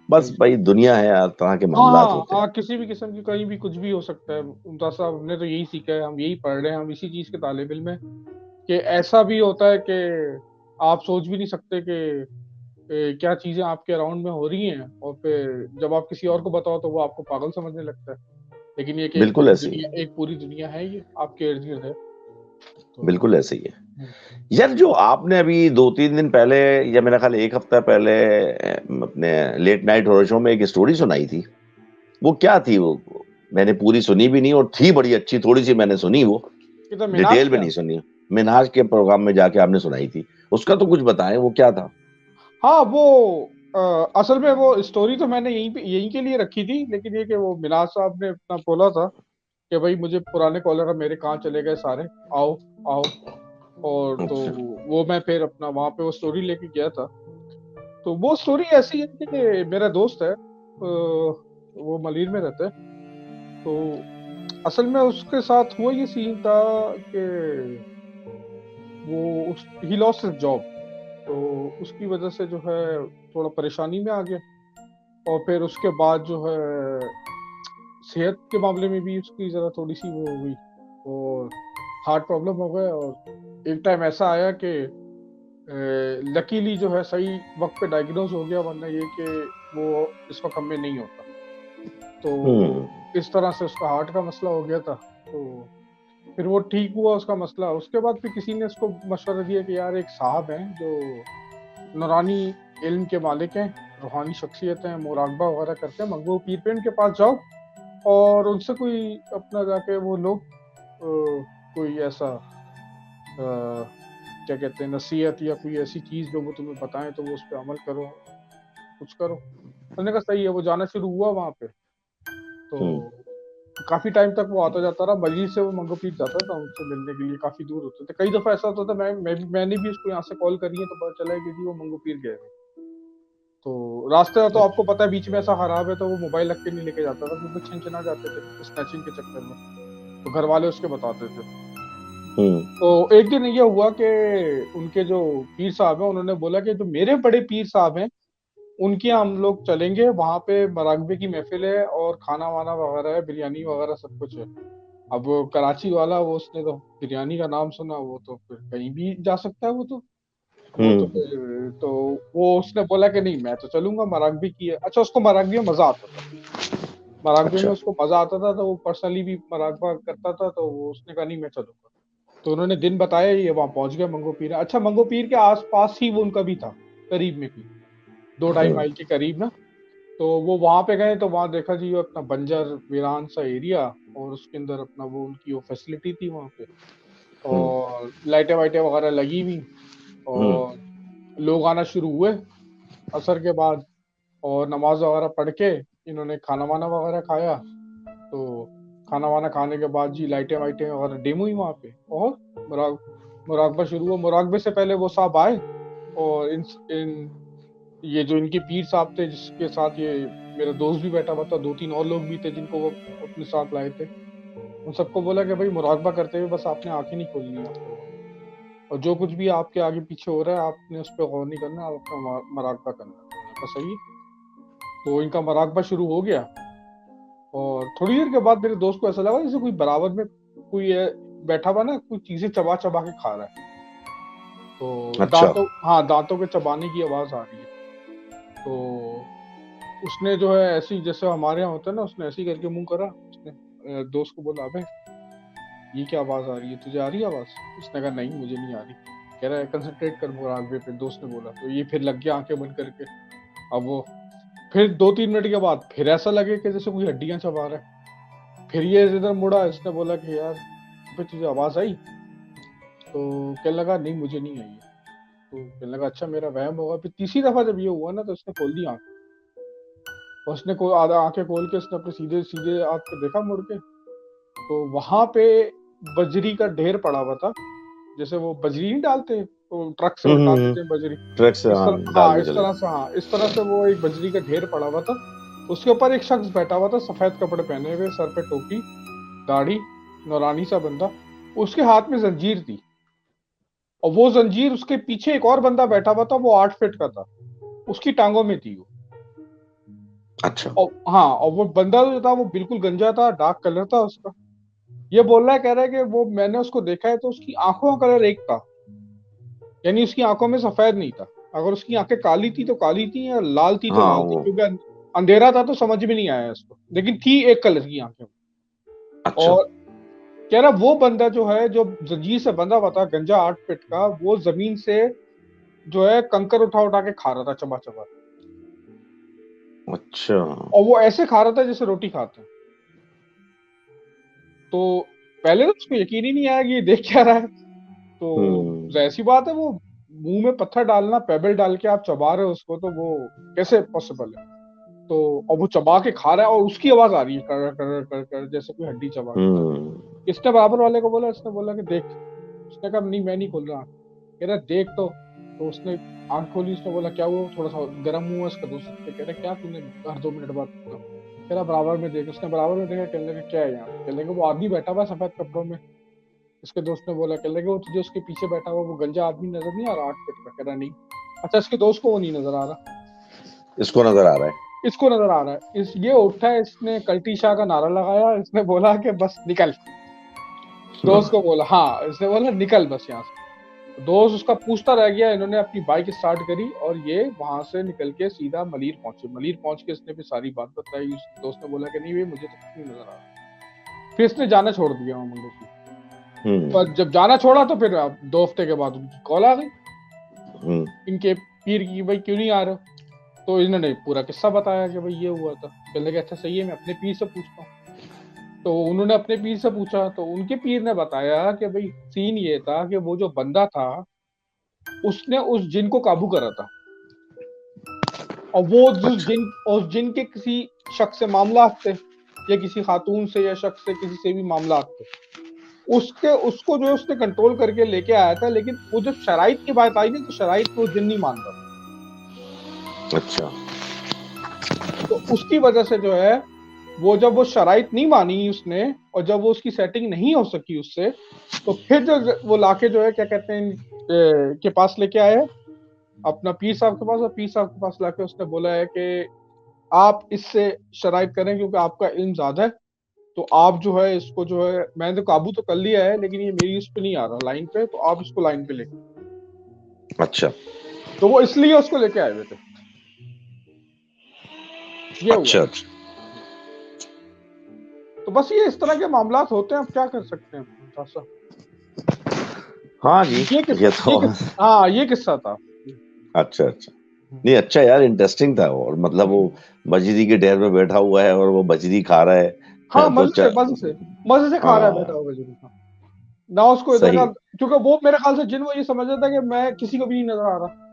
بس بھائی دنیا ہے، ہر طرح کے معاملات ہوتے ہیں. ہاں کسی بھی قسم کی کہیں بھی کچھ بھی ہو سکتا ہے. ممتاز صاحب ہم نے تو یہی سیکھا ہے, ہم یہی پڑھ رہے ہیں, ہم اسی چیز کے طالب علم ہیں کہ ایسا بھی ہوتا ہے کہ آپ سوچ بھی نہیں سکتے کہ کیا چیزیں آپ کے اراؤنڈ میں ہو رہی ہیں, اور پھر جب آپ کسی اور کو بتاؤ تو وہ آپ کو پاگل سمجھنے لگتا ہے. لیکن یہ کہ بالکل ایسے ہی ایک پوری دنیا ہے, یہ آپ کے ارد گرد ہے. بالکل ایسے ہی ہے. یار جو آپ نے ابھی 2-3 دن پہلے یا میرا خیال 1 ہفتہ پہلے اپنے لیٹ نائٹ ہورر شو میں ایک اسٹوری سنائی تھی, وہ کیا تھی؟ وہ میں نے پوری سنی بھی نہیں, اور تھی بڑی اچھی, تھوڑی سی میں نے سنی, وہ ڈیٹیل میں نہیں سنی. منہاج کے پروگرام میں جا کے آپ نے سنائی تھی, اس کا تو کچھ بتائیں, وہ کیا تھا؟ ہاں وہ اصل میں وہ اسٹوری تو میں نے یہیں کے لیے رکھی تھی, لیکن یہ کہ وہ مناج صاحب نے اپنا بولا تھا کہ بھائی مجھے پرانے کالر میرے کہاں چلے گئے سارے, آؤ آؤ, اور تو وہ میں پھر اپنا وہاں پہ وہ اسٹوری لے کے گیا تھا. تو وہ اسٹوری ایسی ہے کہ میرا دوست ہے, وہ ملیر میں رہتا ہے. تو اصل میں اس کے ساتھ ہوا یہ سین تھا کہ وہ ہی لاسٹ ہز جاب, تو اس کی وجہ سے جو ہے تھوڑا پریشانی میں آ گیا, اور پھر اس کے بعد جو ہے صحت کے معاملے میں بھی اس کی ذرا تھوڑی سی وہ ہو گئی, اور ہارٹ پرابلم ہو گیا. اور ایک ٹائم ایسا آیا کہ لکیلی جو ہے صحیح وقت پہ ڈائگنوز ہو گیا, ورنہ یہ کہ وہ اس وقت ہم میں نہیں ہوتا. تو اس طرح سے اس کا ہارٹ کا مسئلہ ہو گیا تھا. تو پھر وہ ٹھیک ہوا اس کا مسئلہ. اس کے بعد پھر کسی نے اس کو مشورہ دیا کہ یار ایک صاحب ہیں جو نورانی علم کے مالک ہیں, روحانی شخصیت ہیں, مراقبہ وغیرہ کرتے ہیں, منگو پیر پہ ان کے پاس جاؤ اور ان سے کوئی اپنا جا کے وہ لوگ کوئی ایسا کیا کہتے ہیں نصیحت یا کوئی ایسی چیز جو وہ تمہیں بتائیں تو وہ اس پہ عمل کرو, کچھ کرو. انہوں نے کہا صحیح ہے. وہ جانا شروع ہوا وہاں پہ. تو کافی ٹائم تک وہ آتا جاتا رہا. مجید سے وہ منگو پیر جاتا تھا ان سے ملنے کے لیے, کافی دور ہوتے تھے. کئی دفعہ ایسا ہوتا تھا میں نے بھی اس کو یہاں سے کال کری ہے تو پتا چلا ہے کہ جی وہ منگو پیر گئے ہوئے. تو راستے تو آپ کو پتا ہے بیچ میں ایسا خراب ہے, تو وہ موبائل رکھ کے نہیں لے کے جاتا تھا کیونکہ چھنچنا جاتے تھے اسنیچنگ کے چکر میں, تو گھر والے اس کے بتاتے تھے. تو ایک دن یہ ہوا کہ ان کے جو پیر صاحب ہیں انہوں نے بولا کہ جو میرے بڑے پیر صاحب ہیں ان کے ہم لوگ چلیں گے, وہاں پہ مراقبے کی محفل ہے اور کھانا وانا وغیرہ ہے, بریانی وغیرہ سب کچھ ہے. اب وہ کراچی والا, وہ اس نے تو بریانی کا نام سنا, وہ تو پھر کہیں بھی جا سکتا ہے. تو وہ اس نے بولا کہ نہیں میں تو چلوں گا, مراقبے کی ہے. اچھا اس کو مراقبے میں مزہ آتا تھا, مراقبے میں اس کو مزہ آتا تھا, تو وہ پرسنلی بھی مراقبہ کرتا تھا. تو وہ اس نے کہا نہیں میں چلوں گا. تو انہوں نے دن بتایا, یہ وہاں پہنچ گیا منگو پیر. اچھا منگو پیر کے آس پاس ہی وہ ان کا بھی تھا, قریب میں بھی 2-2.5 مائل کے قریب نا. تو وہ وہاں پہ گئے تو وہاں دیکھا جی اپنا بنجر ویران سا ایریا, اور اس کے اندر اپنا وہ ان کی وہ فیسلٹی تھی وہاں پہ, اور لائٹیں وائٹیں وغیرہ لگی ہوئی, اور لوگ آنا شروع ہوئے عصر کے بعد, اور نماز وغیرہ پڑھ کے انہوں نے کھانا وانا وغیرہ کھایا. تو کھانا وانا کھانے کے بعد جی لائٹیں وائٹیں وغیرہ ڈیم ہوئی وہاں پہ, اور مراقبہ شروع ہوا. مراقبے سے پہلے وہ صاحب آئے, اور یہ جو ان کے پیر صاحب تھے جس کے ساتھ یہ میرا دوست بھی بیٹھا ہوا تھا, 2-3 اور لوگ بھی تھے جن کو وہ اپنے ساتھ لائے تھے, ان سب کو بولا کہ بھائی مراقبہ کرتے ہوئے بس آپ نے آنکھیں نہیں کھولنی ہے, آپ کو اور جو کچھ بھی آپ کے آگے پیچھے ہو رہا ہے آپ نے اس پہ غور نہیں کرنا, آپ کا مراقبہ کرنا. تو صحیح. تو ان کا مراقبہ شروع ہو گیا, اور تھوڑی دیر کے بعد میرے دوست کو ایسا لگا جیسے کوئی برابر میں کوئی بیٹھا ہوا نا, کوئی چیزیں چبا چبا کے کھا رہا ہے. تو دانتوں کے چبانے کی آواز آ رہی ہے. تو اس نے جو ہے ایسی جیسے ہمارے یہاں ہوتا ہے نا, اس نے ایسی کر کے منہ کرا. اس نے دوست کو بولا ابے یہ کیا آواز آ رہی ہے, تجھے آ رہی ہے آواز؟ اس نے کہا نہیں مجھے نہیں آ رہی. کہہ رہا ہے کنسنٹریٹ کر مراقبے پہ. دوست نے بولا تو یہ پھر لگ گیا آنکھیں بند کر کے. اب وہ پھر 2-3 منٹ کے بعد پھر ایسا لگے کہ جیسے کوئی ہڈیاں چبا رہا ہے. پھر یہ ادھر مڑا, اس نے بولا کہ یار پھر تجھے آواز آئی؟ تو کہنے لگا نہیں مجھے نہیں آئی. تو کہنے لگا اچھا میرا وہم ہوگا. پھر تیسری دفعہ جب یہ ہوا نا تو اس نے کھول دی آنکھ, اور اس نے آدھا آنکھیں کھول کے اس نے اپنے سیدھے سیدھے آنکھ پہ دیکھا مڑ کے, تو وہاں پہ بجری کا ڈھیر پڑا ہوا تھا. جیسے وہ بجری نہیں ڈالتے, تو ٹرک سے اٹھا دیتے ہیں بجری, اس طرح سے وہ ایک بجری کا ڈھیر پڑا ہوا تھا. اس کے اوپر ایک شخص بیٹھا ہوا تھا سفید کپڑے پہنے ہوئے, سر پہ ٹوپی, داڑھی, نورانی سا بندہ. اس کے ہاتھ میں زنجیر تھی, اور وہ زنجیر اس کے پیچھے ایک اور بندہ بیٹھا ہوا تھا, وہ 8 فٹ کا تھا, اس کی ٹانگوں میں تھی وہ. اچھا ہاں، اور وہ بندہ جو تھا وہ بالکل گنجا تھا، ڈارک کلر تھا اس کا. یہ بول رہا ہے، کہہ رہا ہے کہ وہ میں نے اس کو دیکھا ہے تو اس کی آنکھوں کا کلر ایک تھا، یعنی اس کی آنکھوں میں سفید نہیں تھا. اگر اس کی آنکھیں کالی تھی تو کالی تھی، اور لال تھی تو ہاں لال تھی، وہ کیونکہ اندھیرا تھا تو سمجھ میں نہیں آیا اس کو، لیکن تھی ایک کلر کی آنکھیں. اچھا اور کہہ رہا وہ بندہ جو ہے، جو زنجیر سے بندھا ہوا تھا، گنجا 8 فٹ کا، وہ زمین سے جو ہے کنکر اٹھا اٹھا کے کھا رہا تھا، چبا چبا. اچھا اور وہ ایسے کھا رہا تھا جیسے روٹی کھاتے ہیں. تو پہلے تو اس کو یقین ہی نہیں آیا کہ یہ دیکھ کیا رہا ہے. تو ظاہر سی بات ہے، وہ منہ میں پتھر ڈالنا، پیبل ڈال کے آپ چبا رہے ہو اس کو، تو وہ کیسے پاسبل ہے؟ تو اور وہ چبا کے کھا رہا ہے، اور اس کی آواز آ رہی ہے کر کر کر کر، جیسے کوئی ہڈی چبا کے کھا رہا ہے. اس نے برابر والے کو بولا، اس نے بولا کہ دیکھ. اس نے کہا نہیں میں نہیں کھول رہا. کہہ رہا دیکھ تو اس نے آنکھ کھولی. اس نے بولا کیا ہوا؟ تھوڑا سا گرم ہوا اس کا دوست. کہہ رہا کیا تم نے ہر 2 منٹ بعد پوچھا؟ کہہ رہا برابر میں دیکھ. اس نے برابر میں دیکھا. کہنے لگا کیا ہے یہاں؟ کہنے لگا وہ آدمی بیٹھا ہوا ہے سفید کپڑوں میں. اس کے دوست نے بولا، کہنے لگا وہ تجھے اس کے پیچھے بیٹھا ہوا وہ گنجا آدمی نظر نہیں آ رہا 8 فٹ کا؟ کہہ رہا نہیں. اچھا اس کے دوست کو وہ نہیں نظر آ رہا؟ اس کو نظر آ رہا ہے. اس کو نظر آ رہا ہے. یہ اٹھا ہے، اس نے کلٹی شاہ کا نعرہ لگایا. اس نے بولا کہ بس نکل. دوست کو بولا، ہاں اس نے بولا نکل بس یہاں سے. دوست اس کا پوچھتا رہ گیا. انہوں نے اپنی بائک اسٹارٹ کری اور یہ وہاں سے نکل کے سیدھا ملیر پہنچے. ملیر پہنچ کے اس نے بھی ساری بات بتائی. اس دوست نے بولا کہ نہیں بھائی مجھے تو کچھ نہیں نظر آ رہا. پھر اس نے جانا چھوڑ دیا وہاں منگو کی. پر جب جانا چھوڑا تو پھر 2 ہفتے کے بعد ان کی کال آ گئی ان کے پیر کی، بھائی کیوں نہیں آ رہے ہو؟ تو انہوں نے پورا قصہ بتایا کہ بھائی یہ ہوا تھا. کہنے لگے اچھا صحیح ہے، میں اپنے پیر سے پوچھتا ہوں. تو انہوں نے اپنے پیر سے پوچھا تو ان کے پیر نے بتایا کہ بھائی سین یہ تھا کہ وہ جو بندہ تھا اس نے اس جن کو قابو کرا تھا، اور وہ اس جن کے کسی شخص سے معاملات تھے، یا کسی خاتون سے یا شخص سے کسی سے بھی معاملات تھے، اس کو جو اس نے کنٹرول کر کے لے کے آیا تھا. لیکن وہ جب شرائط کی بات آئی نا تو شرائط میں وہ جن نہیں مانتا تھا. اچھا تو اس کی وجہ سے جو ہے وہ جب وہ شرائط نہیں مانی اس نے، اور جب وہ اس کی سیٹنگ نہیں ہو سکی اس سے، تو پھر جو وہ لا کے جو ہے کیا کہتے ہیں کے پاس لے کے آئے اپنا پیر صاحب کے پاس. اور پیر صاحب کے پاس لا کے اس نے بولا ہے کہ آپ اس سے شرائط کریں کیونکہ آپ کا علم زیادہ ہے، تو آپ جو ہے اس کو جو ہے میں نے قابو تو کر لیا ہے لیکن یہ میری اس پہ نہیں آ رہا لائن پہ، تو آپ اس کو لائن پہ لے کے. اچھا تو وہ اس لیے اس کو لے کے آئے ہوئے تھے. یہ ہوا. اچھا تو بس یہ اس طرح کے معاملات ہوتے ہیں. اب کیا کر سکتے ہیں؟ ہاں جی یہ قصہ تھا. اچھا نہیں اچھا یار، انٹرسٹنگ تھا. اور مطلب وہ بجری کے ڈیر پہ بیٹھا ہوا ہے اور وہ بجری کھا رہا ہے. ہاں تو مزے سے کھا رہا ہے بیٹھا ہوا بجری کا. نہ اس کو ادھر کا، صحیح. کیونکہ وہ میرے خیال سے جن وہ یہ سمجھتا تھا کہ میں کسی کو بھی نہیں نظر آ رہا.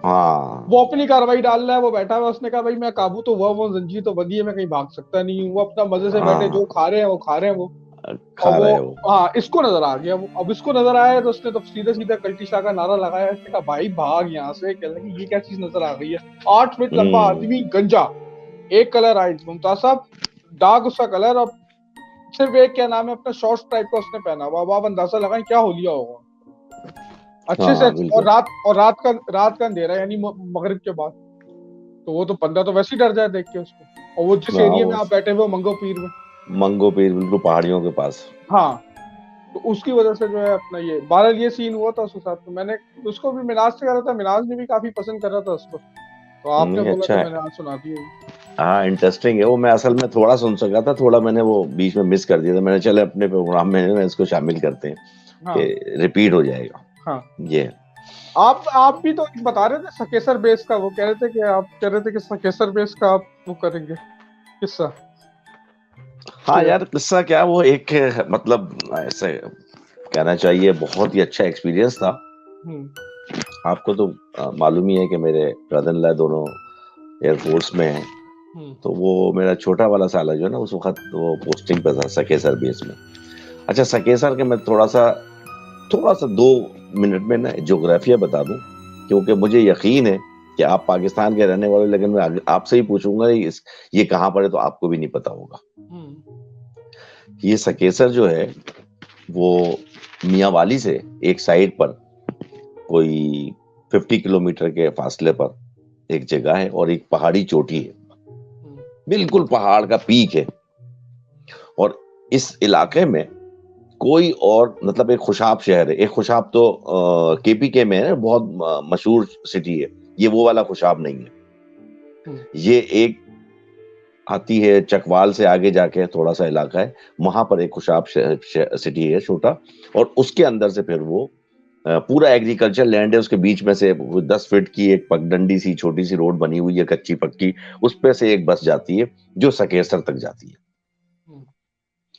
ہاں وہ اپنی کاروائی ڈال رہا ہے، وہ بیٹھا ہوا. اس نے کہا بھائی میں قابو تو ہوا، وہ زنجیر تو بندھی ہے، میں کہیں بھاگ سکتا نہیں ہوں. وہ اپنا مزے سے بیٹھے جو کھا رہے ہیں وہ کھا رہے ہیں وہ. اور کھا وہ رہے ہو. ہاں اس کو نظر آ گیا. اب اس کو نظر آیا تو اس نے تو سیدھا کلٹی شاہ کا نعرہ لگایا. اس نے کہا بھائی بھاگ یہاں سے. کہنے لگے یہ کیا چیز نظر آ گئی ہے؟ 8 فٹ لمبا آدمی گنجا، ایک کلر آئٹ ممتاز صاحب ڈارک اس کا کلر، اور صرف ایک کیا نام ہے اپنا شارٹ ٹائپ کا اس نے پہنا ہوا. آپ اندازہ لگائیں کیا ہو لیا ہوگا اچھے سے. اور رات کا اندھیرا یعنی مغرب کے بعد. تو وہ تو بندہ تو ویسے ہی ڈر جائے دیکھ کے اس کو. اور وہ جس ایریا میں آپ بیٹھے ہوئے منگو پیر میں، منگو پیر بالکل پہاڑیوں کے پاس. ہاں تو اس کی وجہ سے جو ہے اپنا یہ بہرحال یہ سین ہوا تھا اس کے ساتھ. تو میں نے اس کو بھی مناج سے کہا رہا تھا، مناج نے بھی کافی پسند کر رہا تھا اس کو. تو آپ نے نہیں بولا اچھا تو ہے. میں نے آج سنا دی. ہاں انٹرسٹنگ ہے وہ. میں اصل میں تھوڑا سن سکا تھا، تھوڑا میں نے وہ بیچ میں مس کر دیا تھا. میں نے چلے اپنے پروگرام میں اس کو شامل کرتے ہیں کہ ریپیٹ ہو جائے گا. ہاں یہ آپ بھی تو بتا رہے تھے سکیسر بیس کا. وہ کہہ رہے تھے کہ آپ کہہ رہے تھے کہ سکیسر بیس کا آپ وہ کریں گے قصہ. ہاں یار قصہ کیا، وہ ایک مطلب ایسے کہنا چاہیے بہت ہی اچھا ایکسپیرینس تھا. آپ کو تو معلوم ہی ہے کہ میرے برادر ان لا دونوں ایئر فورس میں ہیں. تو وہ میرا چھوٹا والا سالہ جو ہے نا اس وقت وہ پوسٹنگ پہ تھا سکیسر بیس میں. اچھا سکیسر کے میں تھوڑا سا 2 منٹ میں نا جغرافیہ بتا دوں، کیونکہ مجھے یقین ہے کہ آپ پاکستان کے رہنے والے، لیکن میں آپ سے ہی پوچھوں گا یہ کہاں پر ہے تو آپ کو بھی نہیں پتا ہوگا. یہ سکیسر جو ہے وہ میاں والی سے ایک سائڈ پر کوئی 50 کلومیٹر کے فاصلے پر ایک جگہ ہے اور ایک پہاڑی چوٹی ہے. بالکل پہاڑ کا پیک ہے. اور اس علاقے میں کوئی اور مطلب ایک خوشاب شہر ہے. ایک خوشاب تو کے پی کے میں ہے, بہت مشہور سٹی ہے. یہ وہ والا خوشاب نہیں ہے. یہ ایک آتی ہے چکوال سے آگے جا کے تھوڑا سا علاقہ ہے, وہاں پر ایک خوشاب سٹی ہے چھوٹا, اور اس کے اندر سے پھر وہ پورا ایگریکلچر لینڈ ہے. اس کے بیچ میں سے 10 فٹ کی ایک پگڈنڈی سی چھوٹی سی روڈ بنی ہوئی ہے, کچی پکی. اس پہ سے ایک بس جاتی ہے جو سکیسر تک جاتی ہے.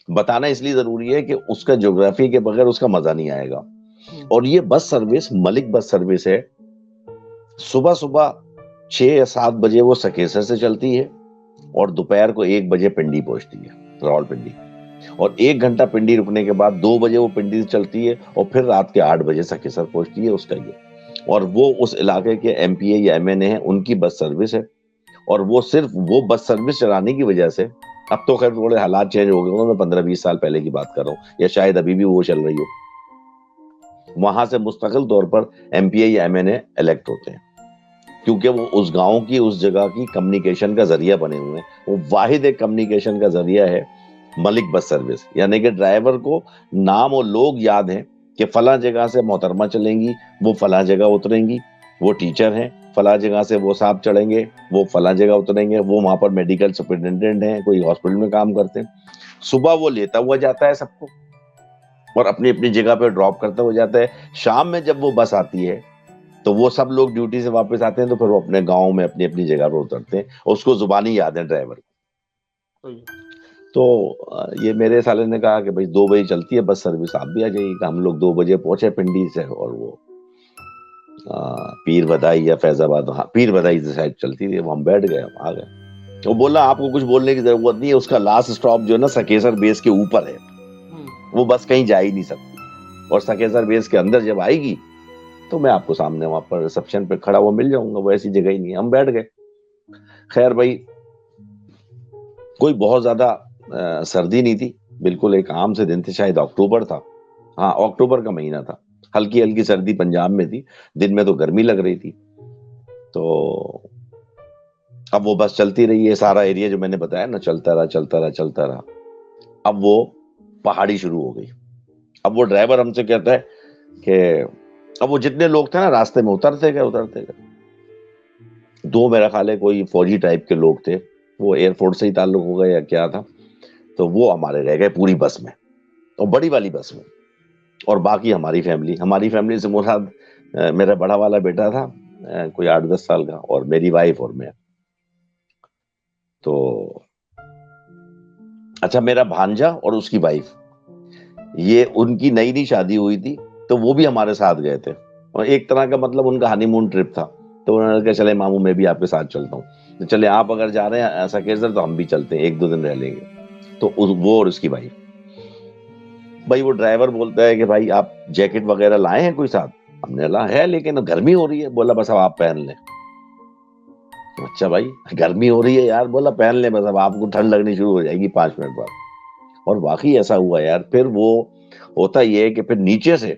بتانا اس لیے ضروری ہے کہ اس کا جغرافی کے بغیر اس کا مزہ نہیں آئے گا. اور یہ بس سروس ملک بس سروس ہے. صبح صبح 6 یا 7 بجے وہ سکیسر سے چلتی ہے, اور دوپہر کو 1 بجے پنڈی پہنچتی ہے, راول پنڈی. اور 1 گھنٹہ پنڈی رکنے کے بعد 2 بجے وہ پنڈی سے چلتی ہے, اور پھر رات کے 8 بجے سکیسر پہنچتی ہے. اس کا یہ, اور وہ اس علاقے کے ایم پی اے یا ایم این اے ہیں, ان کی بس سروس ہے. اور وہ صرف وہ بس سروس چلانے کی وجہ سے, اب تو خیر تھوڑے حالات چینج ہو گئے ہوں, میں 15-20 سال پہلے کی بات کر رہا ہوں, یا شاید ابھی بھی وہ چل رہی ہو, وہاں سے مستقل طور پر ایم پی اے یا ایم این اے الیکٹ ہوتے ہیں, کیونکہ وہ اس گاؤں کی, اس جگہ کی کمیونیکیشن کا ذریعہ بنے ہوئے ہیں. وہ واحد ایک کمیونیکیشن کا ذریعہ ہے ملک بس سروس. یعنی کہ ڈرائیور کو نام اور لوگ یاد ہیں کہ فلاں جگہ سے محترمہ چلیں گی, وہ فلاں جگہ اتریں گی. وہ ٹیچر ہیں, فلاں جگہ سے وہ صاحب چڑھیں گے, وہ فلاں جگہ اتریں گے. وہ وہاں پر میڈیکل سپرنٹینڈنٹ ہیں, کوئی ہاسپٹل میں کام کرتے ہیں. صبح وہ لیتا ہوا جاتا ہے سب کو, اور اپنی اپنی جگہ پہ ڈراپ کرتا ہوا جاتا ہے. شام میں جب وہ بس آتی ہے تو وہ سب لوگ ڈیوٹی سے واپس آتے ہیں, تو پھر وہ اپنے گاؤں میں اپنی اپنی جگہ پر اترتے ہیں, اور اس کو زبانی یاد ہے ڈرائیور کو. تو یہ میرے سالے نے کہا کہ بھائی 2 بجے چلتی ہے بس سروس, آپ بھی آ جائیے گا. ہم لوگ 2 بجے پہنچے پنڈی سے, اور وہ پیر بدائی یا فیض آباد, پیر بدائی سے شاید چلتی تھی. وہ ہم بیٹھ گئے, ہم آ گئے. وہ بولا آپ کو کچھ بولنے کی ضرورت نہیں ہے, اس کا لاسٹ اسٹاپ جو ہے نا سکیسر بیس کے اوپر ہے, وہ بس کہیں جا ہی نہیں سکتی. اور سکیسر بیس کے اندر جب آئے گی تو میں آپ کو سامنے وہاں پر ریسپشن پہ کھڑا ہوا مل جاؤں گا. وہ ایسی جگہ ہی نہیں ہے. ہم بیٹھ گئے. خیر بھائی, کوئی بہت زیادہ سردی نہیں تھی, بالکل ایک عام سے دن تھے, شاید اکتوبر تھا. ہاں اکتوبر کا مہینہ تھا. ہلکی ہلکی سردی پنجاب میں تھی, دن میں تو گرمی لگ رہی تھی. تو اب وہ بس چلتی رہی ہے, سارا ایریا جو میں نے بتایا نا, چلتا رہا چلتا رہا چلتا رہا. اب وہ پہاڑی شروع ہو گئی. اب وہ ڈرائیور ہم سے کہتا ہے کہ اب وہ جتنے لوگ تھے نا راستے میں اترتے گئے. 2 میرا خیال ہے کوئی فوجی ٹائپ کے لوگ تھے, وہ ایئر فورس سے ہی تعلق ہو گئے یا کیا تھا. تو وہ ہمارے رہ گئے پوری بس میں, اور بڑی والی بس میں. اور باقی ہماری فیملی سے مراد میرا بڑا والا بیٹا تھا, کوئی 8-10 سال کا, اور میری وائف اور میں. تو اچھا, میرا بھانجا اور اس کی وائف, یہ ان کی نئی شادی ہوئی تھی, تو وہ بھی ہمارے ساتھ گئے تھے. اور ایک طرح کا مطلب ان کا ہانی مون ٹرپ تھا. تو انہوں نے کہا چلے ماموں میں بھی آپ کے ساتھ چلتا ہوں. تو چلے آپ اگر جا رہے ہیں سکیسر تو ہم بھی چلتے ہیں, 1-2 دن رہ لیں گے. تو وہ اور اس کی وائف, بھائی وہ ڈرائیور بولتا ہے کہ بھائی آپ جیکٹ وغیرہ لائے ہیں کوئی ساتھ؟ ہم نے لا ہے, لیکن گرمی ہو رہی ہے. بولا بس اب آپ پہن لیں. اچھا بھائی گرمی ہو رہی ہے یار, بولا پہن لیں, بس اب آپ کو ٹھنڈ لگنی شروع ہو جائے گی 5 منٹ بعد. اور واقعی ایسا ہوا یار. پھر وہ ہوتا یہ ہے کہ پھر نیچے سے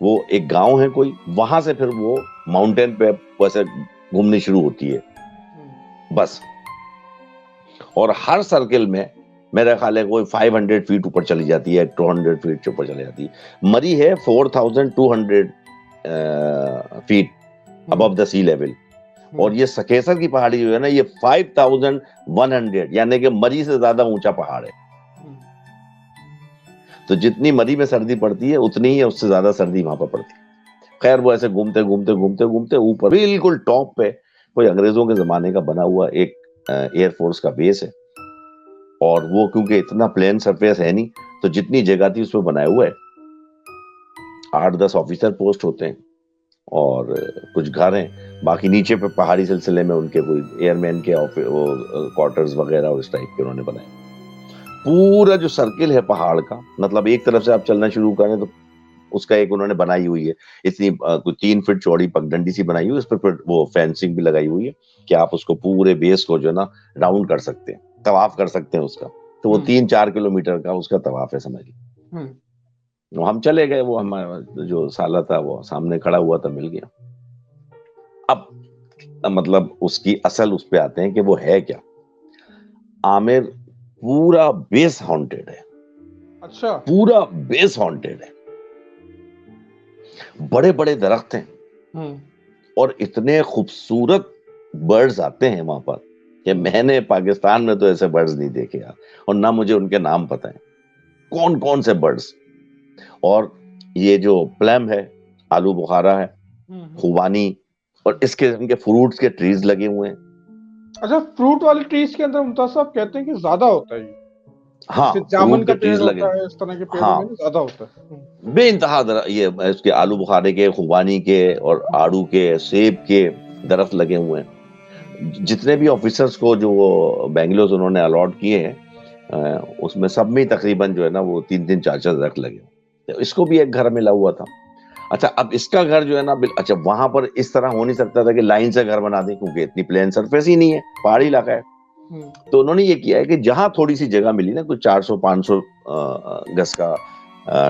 وہ ایک گاؤں ہے کوئی, وہاں سے پھر وہ ماؤنٹین پہ ویسے گھومنی شروع ہوتی ہے بس. اور ہر سرکل میں میرا خیال ہے کوئی 500 فیٹ اوپر چلی جاتی ہے, 200 فیٹ اوپر چلی جاتی ہے. مری ہے 4200 فیٹ ابو دا سی لیول. اور یہ سکیسر کی پہاڑی جو ہے نا, یہ 5100, یعنی کہ مری سے زیادہ اونچا پہاڑ ہے. تو جتنی مری میں سردی پڑتی ہے اتنی ہی اس سے زیادہ سردی وہاں پر پڑتی ہے. خیر وہ ایسے گھومتے گھومتے گھومتے گھومتے اوپر بالکل ٹاپ پہ کوئی انگریزوں کے زمانے کا بنا ہوا ایک ایئر فورس کا بیس ہے. اور وہ کیونکہ اتنا پلین سرفیس ہے نہیں, تو جتنی جگہ تھی اس پہ بنایا ہوا ہے. 8-10 آفیسر پوسٹ ہوتے ہیں, اور کچھ گھر ہیں. باقی نیچے پہ پہاڑی سلسلے میں ان کے کوئی ایئر مین کے کوارٹرز وغیرہ اس ٹائپ کے انہوں نے بنائے. پورا جو سرکل ہے پہاڑ کا, مطلب ایک طرف سے آپ چلنا شروع کریں تو اس کا ایک انہوں نے بنائی ہوئی ہے, اتنی کوئی 3 فٹ چوڑی پگڈنڈی سی بنائی ہوئی. اس پہ پھر وہ فینسنگ بھی لگائی ہوئی ہے کہ آپ اس کو پورے بیس کو جو ہے نا راؤنڈ کر سکتے ہیں, طواف کر سکتے ہیں اس کا. تو وہ 3-4 کلومیٹر کا اس کا طواف ہے سمجھ لیجیے. ہم چلے گئے, وہ ہمارا جو سالہ تھا وہ سامنے کھڑا ہوا تھا, مل گیا. اب مطلب اس کی اصل اس پہ آتے ہیں کہ وہ ہے کیا. عامر پورا بیس ہانٹیڈ ہے. اچھا. پورا بیس ہانٹیڈ ہے. بڑے بڑے درخت ہیں اور اتنے خوبصورت برڈز آتے ہیں وہاں پر کہ میں نے پاکستان میں تو ایسے برڈز نہیں دیکھے یار, اور نہ مجھے ان کے نام پتہ ہیں کون کون سے برڈز. اور یہ جو پلم ہے, آلو بخارا ہے, خوبانی, اور اس قسم کے فروٹس کے ٹریز لگے ہوئے ہیں. اچھا, فروٹ والے ٹریز کے اندر ممتاز صاحب کہتے ہیں کہ زیادہ ہوتا ہے یہ, ہاں, جیسے جامن فروٹ کا کے پیڑ ٹریز لگے, ہوتا ہے اس طرح کے پیڑوں ہاں, میں نا زیادہ ہوتا ہے. بے انتہا یہ اس کے آلو بخارے کے, خوبانی کے اور آڑو کے, سیب کے درخت لگے ہوئے ہیں. جتنے بھی آفیسرز کو جو وہ بینگلورز انہوں نے الاٹ کیے ہیں اس میں سب میں تقریباً جو ہے نا وہ 3 4 درخت لگے ہوئے. اس کو بھی ایک گھر ملا ہوا تھا. اچھا, اب اس کا گھر جو ہے نا, اچھا وہاں پر اس طرح ہو نہیں سکتا تھا کہ لائن سے گھر بنا دیں کیونکہ اتنی پلین سرفیس ہی نہیں ہے, پہاڑی علاقہ ہے. تو انہوں نے یہ کیا ہے کہ جہاں تھوڑی سی جگہ ملی نا, کوئی 400 500 گز کا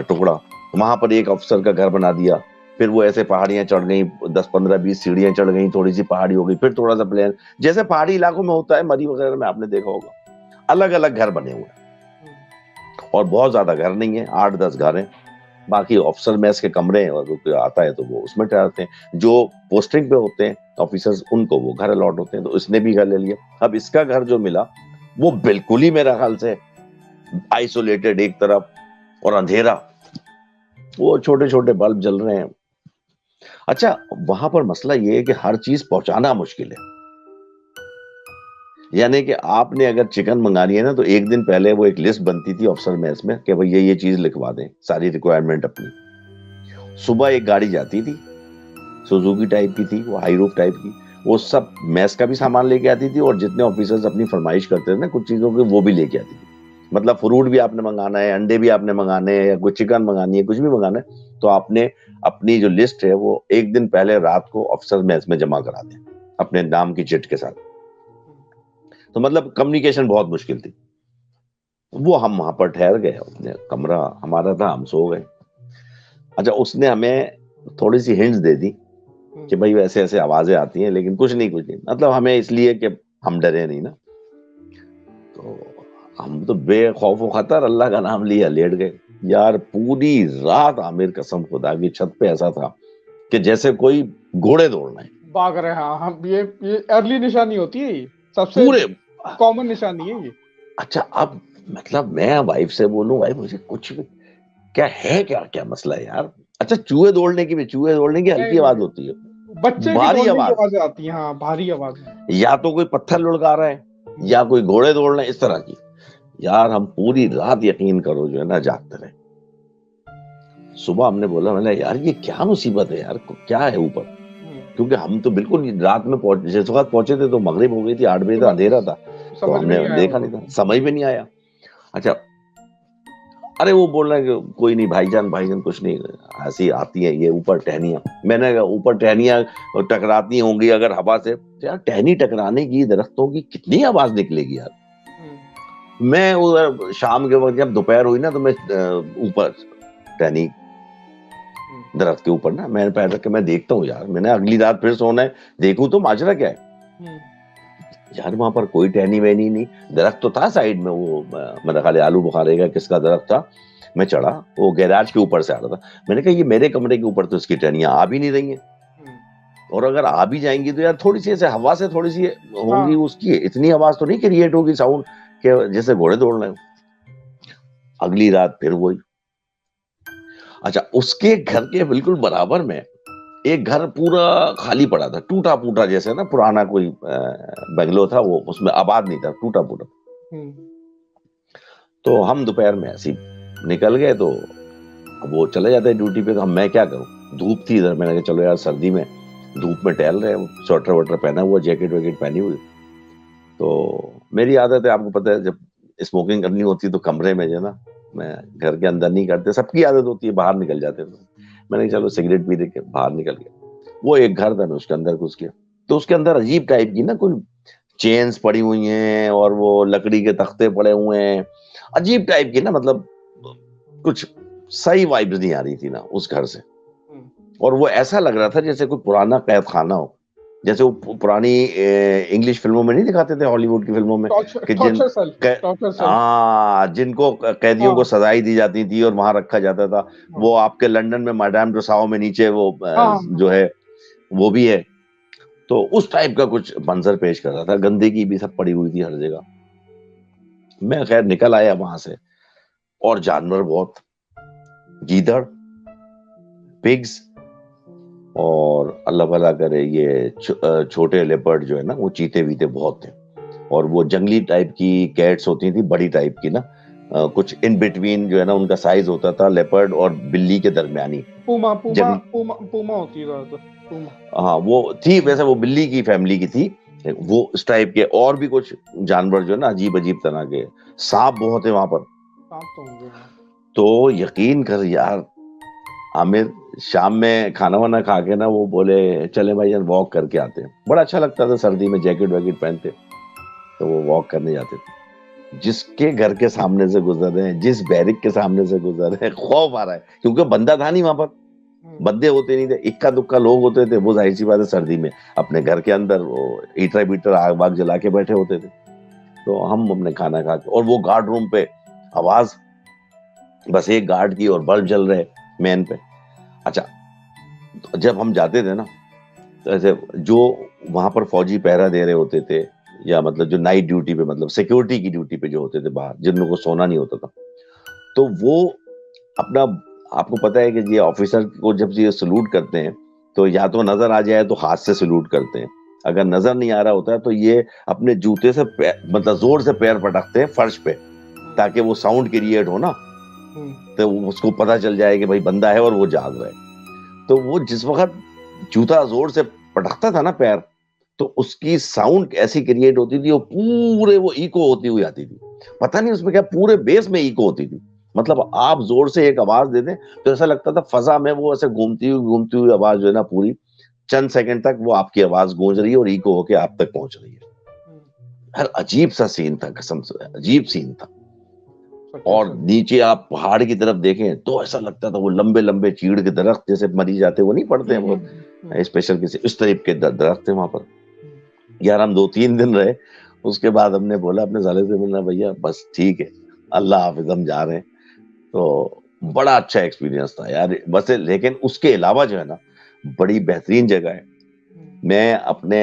ٹکڑا, وہاں پر ایک افسر کا گھر بنا دیا. پھر وہ ایسے پہاڑیاں چڑھ گئیں, 10 15 20 سیڑھیاں چڑھ گئیں, تھوڑی سی پہاڑی ہو گئی, پھر تھوڑا سا پلین, جیسے پہاڑی علاقوں میں ہوتا ہے مری وغیرہ میں آپ نے دیکھا ہوگا. الگ الگ گھر بنے ہوئے ہیں اور بہت زیادہ گھر نہیں ہیں, 8 10 گھر ہیں. باقی آفیسر میس کے کمرے ہیں, اور کوئی آتا ہے تو وہ اس میں ٹھہرتے ہیں. جو پوسٹنگ پہ ہوتے ہیں آفیسرز ان کو وہ گھر الاٹ ہوتے ہیں, تو اس نے بھی گھر لے لیا. اب اس کا گھر جو ملا وہ بالکل ہی میرا خیال سے آئسولیٹڈ ایک طرف, اور اندھیرا, وہ چھوٹے چھوٹے بلب جل رہے ہیں. اچھا, وہاں پر مسئلہ یہ ہے کہ ہر چیز پہنچانا مشکل ہے. یعنی کہ آپ نے اگر چکن منگانی ہے نا, تو ایک دن پہلے وہ ایک لسٹ بنتی تھی افسر میس میں کہ بھئی یہ چیز لکھوا دیں, ساری ریکوائرمنٹ اپنی. صبح ایک گاڑی جاتی تھی, سوزوکی ٹائپ کی تھی, وہ ہائی روف ٹائپ کی, وہ سب میس کا بھی سامان لے کے آتی تھی, اور جتنے آفیسرز اپنی فرمائش کرتے تھے نا کچھ چیزوں کے, وہ بھی لے کے آتی تھی. مطلب فروٹ بھی آپ نے منگانا ہے, انڈے بھی آپ نے منگانے ہیں, یا کوئی چکن منگانی ہے, کچھ بھی منگانا ہے, تو آپ نے اپنی جو لسٹ ہے وہ ایک دن پہلے رات کو افسر میس میں جمع کرا دیں اپنے نام کی چٹ کے ساتھ. تو مطلب کمیونیکیشن بہت مشکل تھی. وہ ہم وہاں پر ٹھہر گئے, اپنے کمرہ ہمارا تھا, ہم سو گئے. اچھا, اس نے ہمیں تھوڑی سی ہنٹس دے دی کہ بھائی ایسے ایسے آوازیں آتی ہیں, لیکن کچھ نہیں, مطلب ہمیں اس لیے کہ ہم ڈرے نہیں نا. تو ہم تو بے خوف و خطر اللہ کا نام لیا لیٹ گئے. یار پوری رات عامر قسم خدا کی چھت پہ ایسا تھا کہ جیسے کوئی گھوڑے دوڑ رہے ہیں, بھاگ رہے ہیں. ہاں, یہ ارلی نشانی ہوتی ہے, یہ سب سے پورے. کامن نشانی ہے یہ. اچھا, اب مطلب میں وائف سے بولوں, بھائی مجھے کچھ کیا ہے, کیا مسئلہ ہے یار. اچھا, چوہے دوڑنے کی ہلکی آواز ہوتی ہے, بچے کی بھاری دوڑنے کی آواز, آوازیں آتی ہیں. ہاں, بھاری آواز. یا تو کوئی پتھر لڑکا رہا ہے, یا کوئی گھوڑے دوڑ رہے ہیں, اس طرح کی. یار ہم پوری رات یقین کرو جو ہے نا جاگتے رہے. صبح ہم نے بولا, میں نے یار یہ کیا مصیبت ہے یار, کیا ہے اوپر, کیونکہ ہم تو بالکل رات میں جس وقت پہنچے تھے تو مغرب ہو گئی تھی, 8 بجے تک اندھیرا تھا, تو ہم نے دیکھا نہیں تھا, سمجھ میں نہیں آیا. اچھا, ارے وہ بول رہے ہیں کہ کوئی نہیں بھائی جان کچھ نہیں, ایسی آتی ہیں یہ اوپر ٹہنیاں. میں نے کہا اوپر ٹہنیاں ٹکراتی ہوں گی اگر ہوا سے, یار ٹہنی ٹکرانے کی درختوں کی کتنی آواز نکلے گی یار. میں ادھر شام کے وقت جب دوپہر ہوئی نا, تو میں اوپر ٹہنی درخت کے اوپر نا, میں پہلے کہ میں دیکھتا ہوں یار, میں نے اگلی رات پھر سونا ہے, دیکھوں تو ماجرا کیا ہے. یار وہاں پر کوئی ٹہنی وہنی نہیں, درخت تو تھا سائیڈ میں, وہ میرا خیال آلو بخارے کا کس کا درخت تھا. میں چڑھا, وہ گیراج کے اوپر سے آ رہا تھا. میں نے کہا یہ میرے کمرے کے اوپر تو اس کی ٹہنیاں آ بھی نہیں رہی ہیں, اور اگر آ بھی جائیں گی تو یار تھوڑی سی ایسے ہوا سے تھوڑی سی ہوں گی, اس کی اتنی آواز تو نہیں کریٹ ہوگی ساؤنڈ کہ جیسے گھوڑے دوڑ رہے ہوں. اگلی رات پھر وہی. اچھا, اس کے گھر کے بالکل برابر میں ایک گھر پورا خالی پڑا تھا, ٹوٹا پوٹا, جیسے نا پرانا کوئی بنگلو تھا, وہ اس میں آباد نہیں تھا, ٹوٹا پوٹا. تو ہم دوپہر میں ایسے نکل گئے, تو وہ چلے جاتے ڈیوٹی پہ, تو میں کیا کروں, دھوپ تھی ادھر. میں نے کہا چلو یار سردی میں دھوپ میں ٹہل رہے, سویٹر ووٹر پہنا ہوا, جیکٹ ویکٹ پہنی ہوئی. تو میری عادت ہے, آپ کو پتہ ہے, جب اسموکنگ کرنی ہوتی ہے تو کمرے میں جو ہے نا, میں گھر کے اندر نہیں کرتے, سب کی عادت ہوتی ہے باہر نکل جاتے. تو میں نے چلو سگریٹ پی دے کے باہر نکل گیا. وہ ایک گھر تھا, میں اس کے اندر گھس گیا. تو اس کے اندر عجیب ٹائپ کی نا کوئی چینز پڑی ہوئی ہیں, اور وہ لکڑی کے تختے پڑے ہوئے ہیں, عجیب ٹائپ کی نا, مطلب کچھ صحیح وائبز نہیں آ رہی تھی نا اس گھر سے. اور وہ ایسا لگ رہا تھا جیسے کوئی پرانا قید خانہ ہو, جیسے وہ پرانی انگلش فلموں میں نہیں دکھاتے تھے، ہالی ووڈ کی فلموں میں کہ جن کو قیدیوں کو سزائیں دی جاتی تھی اور وہاں رکھا جاتا تھا، وہ آپ کے لنڈن میں میڈام ٹوساؤ میں نیچے وہ جو ہے وہ بھی ہے، تو اس ٹائپ کا کچھ منظر پیش کر رہا تھا. گندگی بھی سب پڑی ہوئی تھی ہر جگہ. میں خیر نکل آیا وہاں سے، اور جانور بہت، گیدڑ، پگز، اور اللہ بھلا کرے یہ چھوٹے لیپرڈ جو ہے نا وہ چیتے ویتے بہت تھے، اور وہ جنگلی ٹائپ کی کیٹس ہوتی تھی، بڑی ٹائپ کی نا، کچھ ان بٹوین جو ہے نا ان کا سائز ہوتا تھا لیپرڈ اور بلی کے درمیانی. پوما ہوتی ہے. ہاں وہ تھی، ویسے وہ بلی کی فیملی کی تھی وہ اس ٹائپ کے. اور بھی کچھ جانور جو ہے نا عجیب عجیب طرح کے. سانپ بہت ہے وہاں پر. تو یقین کر یار عامر، شام میں کھانا وانا کھا کے نا وہ بولے چلے بھائی جان واک کر کے آتے ہیں. بڑا اچھا لگتا تھا سردی میں، جیکٹ ویکٹ پہنتے تو وہ واک کرنے جاتے تھے. جس کے گھر کے سامنے سے گزر رہے ہیں، جس بیرک کے سامنے سے گزر رہے ہیں، خوف آ رہا ہے کیونکہ بندہ تھا نہیں وہاں پر، بندے ہوتے نہیں تھے، اکا دکا لوگ ہوتے تھے. وہ ظاہر سی بات ہے سردی میں اپنے گھر کے اندر وہ ہیٹر بیٹر آگ باگ جلا کے بیٹھے ہوتے تھے. تو ہم اپنے کھانا کھا کے، اور وہ گارڈ روم پہ آواز بس ایک گارڈ کی اور بلب جل رہے مین پہ. اچھا جب ہم جاتے تھے نا ایسے جو وہاں پر فوجی پہرا دے رہے ہوتے تھے، یا مطلب جو نائٹ ڈیوٹی پہ، مطلب سیکیورٹی کی ڈیوٹی پہ جو ہوتے تھے باہر، جن لوگوں کو سونا نہیں ہوتا تھا، تو وہ اپنا، آپ کو پتا ہے کہ یہ آفیسر کو جب یہ سلوٹ کرتے ہیں تو یا تو نظر آ جائے تو ہاتھ سے سلوٹ کرتے ہیں، اگر نظر نہیں آ رہا ہوتا ہے تو یہ اپنے جوتے سے مطلب زور سے پیر پٹکتے ہیں فرش پہ تاکہ وہ ساؤنڈ کریٹ ہو نا، تو اس کو پتا چل جائے کہ بھائی بندہ ہے اور وہ جاگ رہا ہے. تو وہ جس وقت جوتا زور سے پٹکتا تھا نا پیر، تو اس کی ساؤنڈ ایسی کریٹ ہوتی تھی، وہ پورے وہ ایکو ہوتی ہوئی آتی تھی. پتہ نہیں اس میں کیا پورے بیس میں ایکو ہوتی تھی. مطلب آپ زور سے ایک آواز دے دیں تو ایسا لگتا تھا فضا میں وہ ایسے گھومتی ہوئی آواز جو ہے نا پوری چند سیکنڈ تک وہ آپ کی آواز گونج رہی ہے اور ایکو ہو کے آپ تک پہنچ رہی ہے. ہر عجیب سا سین تھا، قسم سے عجیب سین تھا. اور نیچے آپ پہاڑ کی طرف دیکھیں تو ایسا لگتا تھا وہ لمبے لمبے چیڑ کے درخت جیسے مری جاتے وہ نہیں پڑتے ہیں بہت اسپیشل کسی اس طرح کے درخت تھے وہاں پر. یار ہم 2-3 دن رہے، اس کے بعد ہم نے بولا اپنے سالے سے، بولنا بھیا بس ٹھیک ہے اللہ حافظ ہم جا رہے ہیں. تو بڑا اچھا ایکسپیرینس تھا یار بس. لیکن اس کے علاوہ جو ہے نا بڑی بہترین جگہ ہے. میں اپنے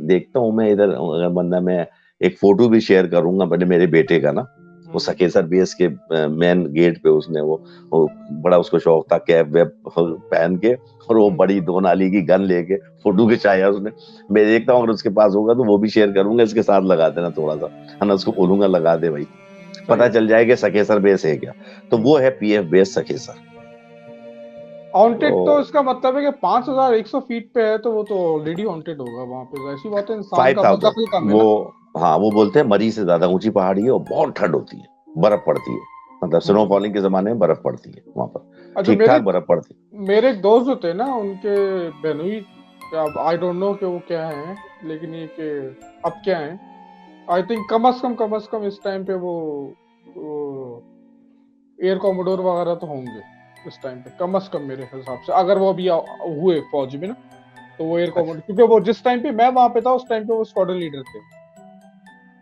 دیکھتا ہوں میں ادھر، اگر بندہ میں ایک فوٹو بھی شیئر کروں گا میرے بیٹے کا نا، وہ سکیسر بیس کے مین گیٹ پہ اس نے وہ بڑا اس کو شوق تھا کیپ ویپ پہن کے اور وہ بڑی 2 نالی کی گن لے کے فوٹو کھچایا اس نے. میں دیکھتا ہوں اگر اس کے پاس ہوگا تو وہ بھی شیئر کروں گا، اس کے ساتھ لگا دینا تھوڑا سا ہے نا، اس کو بولوں گا لگا دے بھائی، پتا چل جائے کہ سکیسر بیس ہے کیا. تو وہ ہے پی ایف بیس سکیسر. ہانٹیڈ تو اس کا مطلب ہے کہ 5100 فیٹ پہ ہے تو وہ تو آلریڈی ہانٹیڈ ہوگا وہاں پہ. ایسی بات ہے انسان کا دخل کم ہے نا. ہاں وہ بولتے ہیں مری سے زیادہ اونچی پہاڑی ہے اور بہت ٹھنڈ ہوتی ہے، برف پڑتی ہے، مطلب سنو فالنگ کے زمانے میں برف پڑتی ہے وہاں پر، ٹھیک ٹھاک برف پڑتی ہے. میرے ایک دوست جو تھے نا ان کے بہنوئی، آئی ڈونٹ نو کہ وہ کیا ہیں، لیکن یہ کہ اب کیا ہیں، I think come is come us time پہ وہ ایئر کوموڈور وغیرہ تو ہوں گے اس ٹائم پہ، کم از کم میرے حساب سے، اگر وہ بھی ہوئے فوج میں نا تو وہ ایئر کوموڈور، کیونکہ وہ جس ٹائم پہ میں وہاں پہ تھا اس ٹائم پہ وہ اسکواڈرن لیڈر تھے.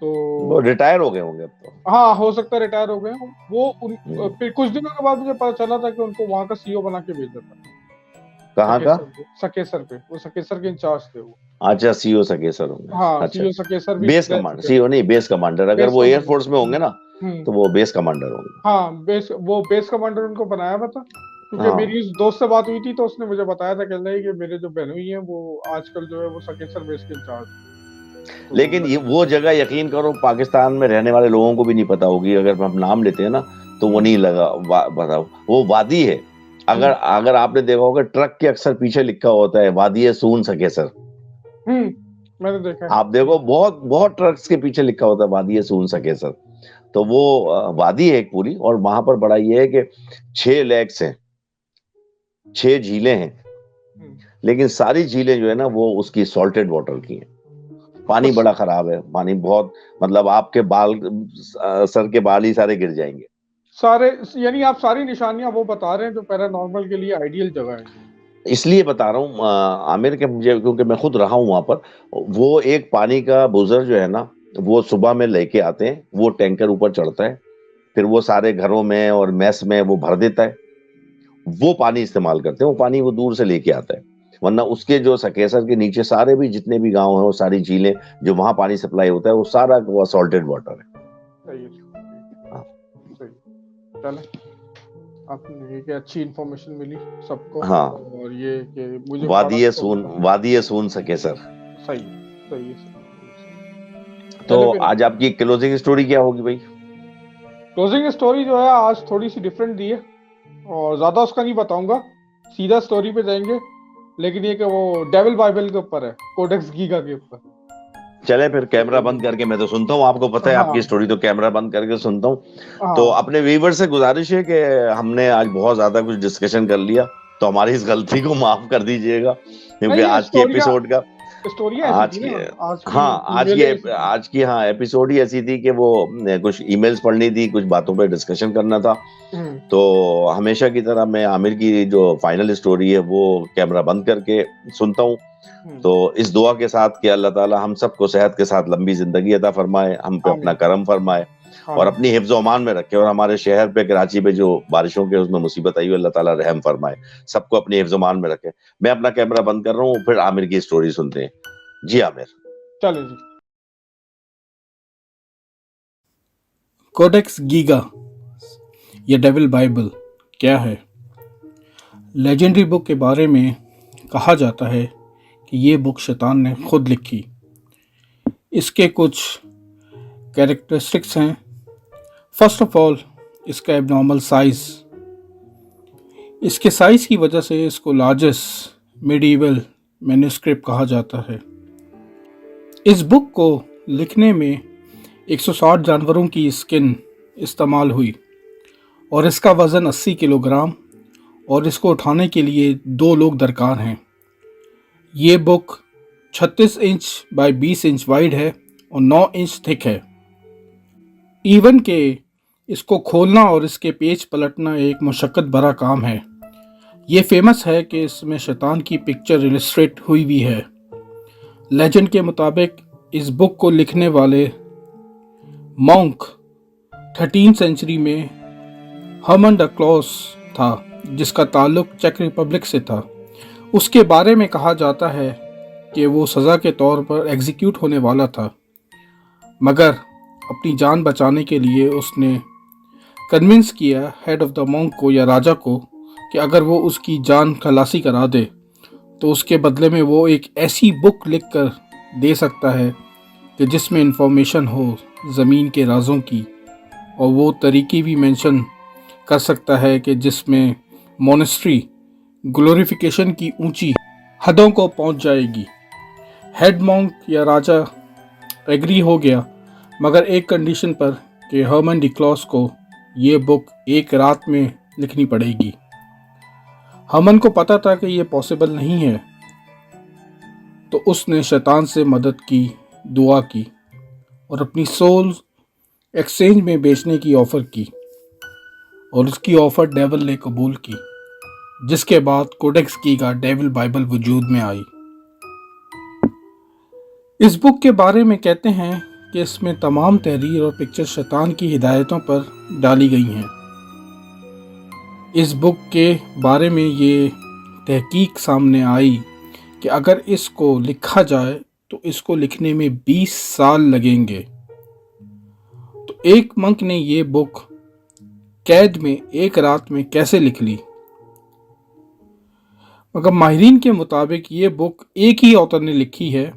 تو وہ ریٹائر ہو گئے ہوں گے اب تو. ہاں ہو سکتا ہے ریٹائر ہو گئے. وہ پھر کچھ دنوں کے بعد مجھے پتا چلا تھا کہ ان کو وہاں کا سی او بنا کے بھیجا تھا. کہاں کا؟ سکیسر پہ، وہ سکیسر کے انچارج تھے وہ. اچھا سی او سکیسر ہوں گے. ہاں سی او سکیسر بھی بیس کمانڈر، سی او نہیں بیس کمانڈر. اگر وہ ایئر فورس میں ہوں گے نا تو وہ بیس کمانڈر ہوں گے. ہاں وہ بیس کمانڈر ان کو بنایا ہوا تھا. کیونکہ میری اس دوست سے بات ہوئی تھی تو اس نے مجھے بتایا تھا کہ میرے جو بہنوئی ہیں وہ آج کل جو ہے وہ سکیسر بیس کے انچارج. لیکن یہ وہ جگہ یقین کرو پاکستان میں رہنے والے لوگوں کو بھی نہیں پتا ہوگی، اگر ہم نام لیتے ہیں نا تو وہ نہیں لگا بتاؤ. وہ وادی ہے. اگر آپ نے دیکھا ہوگا ٹرک کے اکثر پیچھے لکھا ہوتا ہے وادی سون سکیسر. میں نے دیکھا، آپ دیکھو بہت بہت ٹرکس کے پیچھے لکھا ہوتا ہے وادی سون سکیسر. تو وہ وادی ہے ایک پوری، اور وہاں پر بڑا یہ ہے کہ 6 لیکس ہیں، 6 جھیلیں ہیں، لیکن ساری جھیلیں جو ہے نا وہ اس کی سالٹڈ واٹر کی ہیں. پانی بڑا خراب ہے، پانی بہت، مطلب آپ کے بال، سر کے بال ہی سارے گر جائیں گے سارے. یعنی آپ ساری نشانیاں وہ بتا رہے ہیں جو پیرا نارمل کے لیے آئیڈیل جگہ ہے. اس لیے بتا رہا ہوں عامر کہ مجھے، کیونکہ میں خود رہا ہوں وہاں پر. وہ ایک پانی کا بوزر جو ہے نا، وہ صبح میں لے کے آتے ہیں، وہ ٹینکر اوپر چڑھتا ہے، پھر وہ سارے گھروں میں اور میس میں وہ بھر دیتا ہے، وہ پانی استعمال کرتے ہیں. وہ پانی وہ دور سے لے کے آتا ہے، ورنہ اس کے جو سکیسر کے نیچے سارے بھی جتنے بھی گاؤں ہیں، وہ ساری جھیلیں جو وہاں پانی سپلائی ہوتا ہے، وہ سارا وہ سالٹڈ واٹر ہے. صحیح ہے، ہاں صحیح. چلیں، آپ نے یہ کہ اچھی انفارمیشن ملی سب کو، ہاں. اور یہ کہ مجھے پڑھا تو وادی سون سکیسر. صحیح صحیح صحیح. تو چلے پھر آج آپ کی کلوزنگ سٹوری کیا ہوگی بھائی؟ کلوزنگ اسٹوری جو ہے آج تھوڑی سی ڈفرینٹ دی ہے، اور زیادہ اس کا نہیں بتاؤں گا، سیدھا اسٹوری پہ جائیں گے. لیکن یہ کہ وہ ڈیول بائبل کے اوپر ہے، کوڈیکس گیگا کے اوپر. چلے پھر کیمرہ بند کر کے میں تو سنتا ہوں، آپ کو پتہ ہے آپ ہاں کی سٹوری تو کیمرہ بند کر کے سنتا ہوں. تو ہاں اپنے ویور سے گزارش ہے کہ ہم نے آج بہت زیادہ کچھ ڈسکشن کر لیا، تو ہماری اس غلطی کو معاف کر دیجئے گا، کیونکہ نہیں، یہ آج کی ایپیسوڈ کا اسٹوریاں ایسی آج تھی کی نا، آج کی ہاں ای میلیں ایسی تھی. آج کی ہاں ایپیسوڈ ہی ایسی تھی کہ وہ کچھ ای میلز پڑھنی تھی، کچھ باتوں پہ ڈسکشن کرنا تھا. ہوں، تو ہمیشہ کی طرح میں عامر کی جو فائنل سٹوری ہے وہ کیمرہ بند کر کے سنتا ہوں. ہوں. تو اس دعا کے ساتھ کہ اللہ تعالی ہم سب کو صحت کے ساتھ لمبی زندگی عطا فرمائے، ہم پہ اپنا آمین کرم فرمائے، اور آمین. اپنی حفظ و امان میں رکھے، اور ہمارے شہر پہ کراچی پہ جو بارشوں کے اس میں مصیبت آئی ہوئی، اللہ تعالیٰ رحم فرمائے، سب کو اپنی حفظ و امان میں رکھے. میں اپنا کیمرہ بند کر رہا ہوں، پھر عامر کی سٹوری سنتے ہیں. جی عامر. چلیں جی. کوڈیکس گیگا یا ڈیول بائبل کیا ہے؟ لیجنڈری بک کے بارے میں کہا جاتا ہے کہ یہ بک شیطان نے خود لکھی. اس کے کچھ کیریکٹرسٹکس ہیں. فرسٹ آف آل، اس کا ایب نارمل سائز. اس کے سائز کی وجہ سے اس کو لارجسٹ میڈیول مینوسکرپٹ کہا جاتا ہے. اس بک کو لکھنے میں 160 جانوروں کی اسکن استعمال ہوئی، اور اس کا وزن 80 کلو گرام، اور اس کو اٹھانے کے لیے 2 لوگ درکار ہیں. یہ بک 36 انچ بائی 20 انچ وائڈ ہے اور 9 انچ تھک ہے. ایون کہ اس کو کھولنا اور اس کے پیج پلٹنا ایک مشقت بھرا کام ہے. یہ فیمس ہے کہ اس میں شیطان کی پکچر السٹریٹ ہوئی بھی ہے. لیجنڈ کے مطابق اس بک کو لکھنے والے مونک 13 سینچری میں ہرمن ڈا کلاس تھا، جس کا تعلق چیک ریپبلک سے تھا. اس کے بارے میں کہا جاتا ہے کہ وہ سزا کے طور پر ایگزیکیوٹ ہونے والا تھا، مگر اپنی جان بچانے کے لیے اس نے کنونس کیا ہیڈ آف دا مونک کو یا راجا کو کہ اگر وہ اس کی جان خلاصی کرا دے تو اس کے بدلے میں وہ ایک ایسی بک لکھ کر دے سکتا ہے کہ جس میں انفارمیشن ہو زمین کے رازوں کی، اور وہ طریقے بھی مینشن کر سکتا ہے کہ جس میں مونسٹری گلوریفیکیشن کی اونچی حدوں کو پہنچ جائے گی. ہیڈ مونک یا راجا ایگری ہو گیا، مگر ایک کنڈیشن پر کہ ہرمن ڈی کلاس کو یہ بک ایک رات میں لکھنی پڑے گی. ہرمن کو پتا تھا کہ یہ پاسبل نہیں ہے، تو اس نے شیطان سے مدد کی، دعا کی، اور اپنی سول ایکسچینج میں بیچنے کی آفر کی، اور اس کی آفر ڈیول نے قبول کی، جس کے بعد کوڈیکس گیگا ڈیول بائبل وجود میں آئی. اس بک کے بارے میں کہتے ہیں کہ اس میں تمام تحریر اور پکچر شیطان کی ہدایتوں پر ڈالی گئی ہیں. اس بک کے بارے میں یہ تحقیق سامنے آئی کہ اگر اس کو لکھا جائے تو اس کو لکھنے میں 20 سال لگیں گے. تو ایک منک نے یہ بک قید میں ایک رات میں کیسے لکھ لی؟ مگر ماہرین کے مطابق یہ بک ایک ہی آتھر نے لکھی ہے،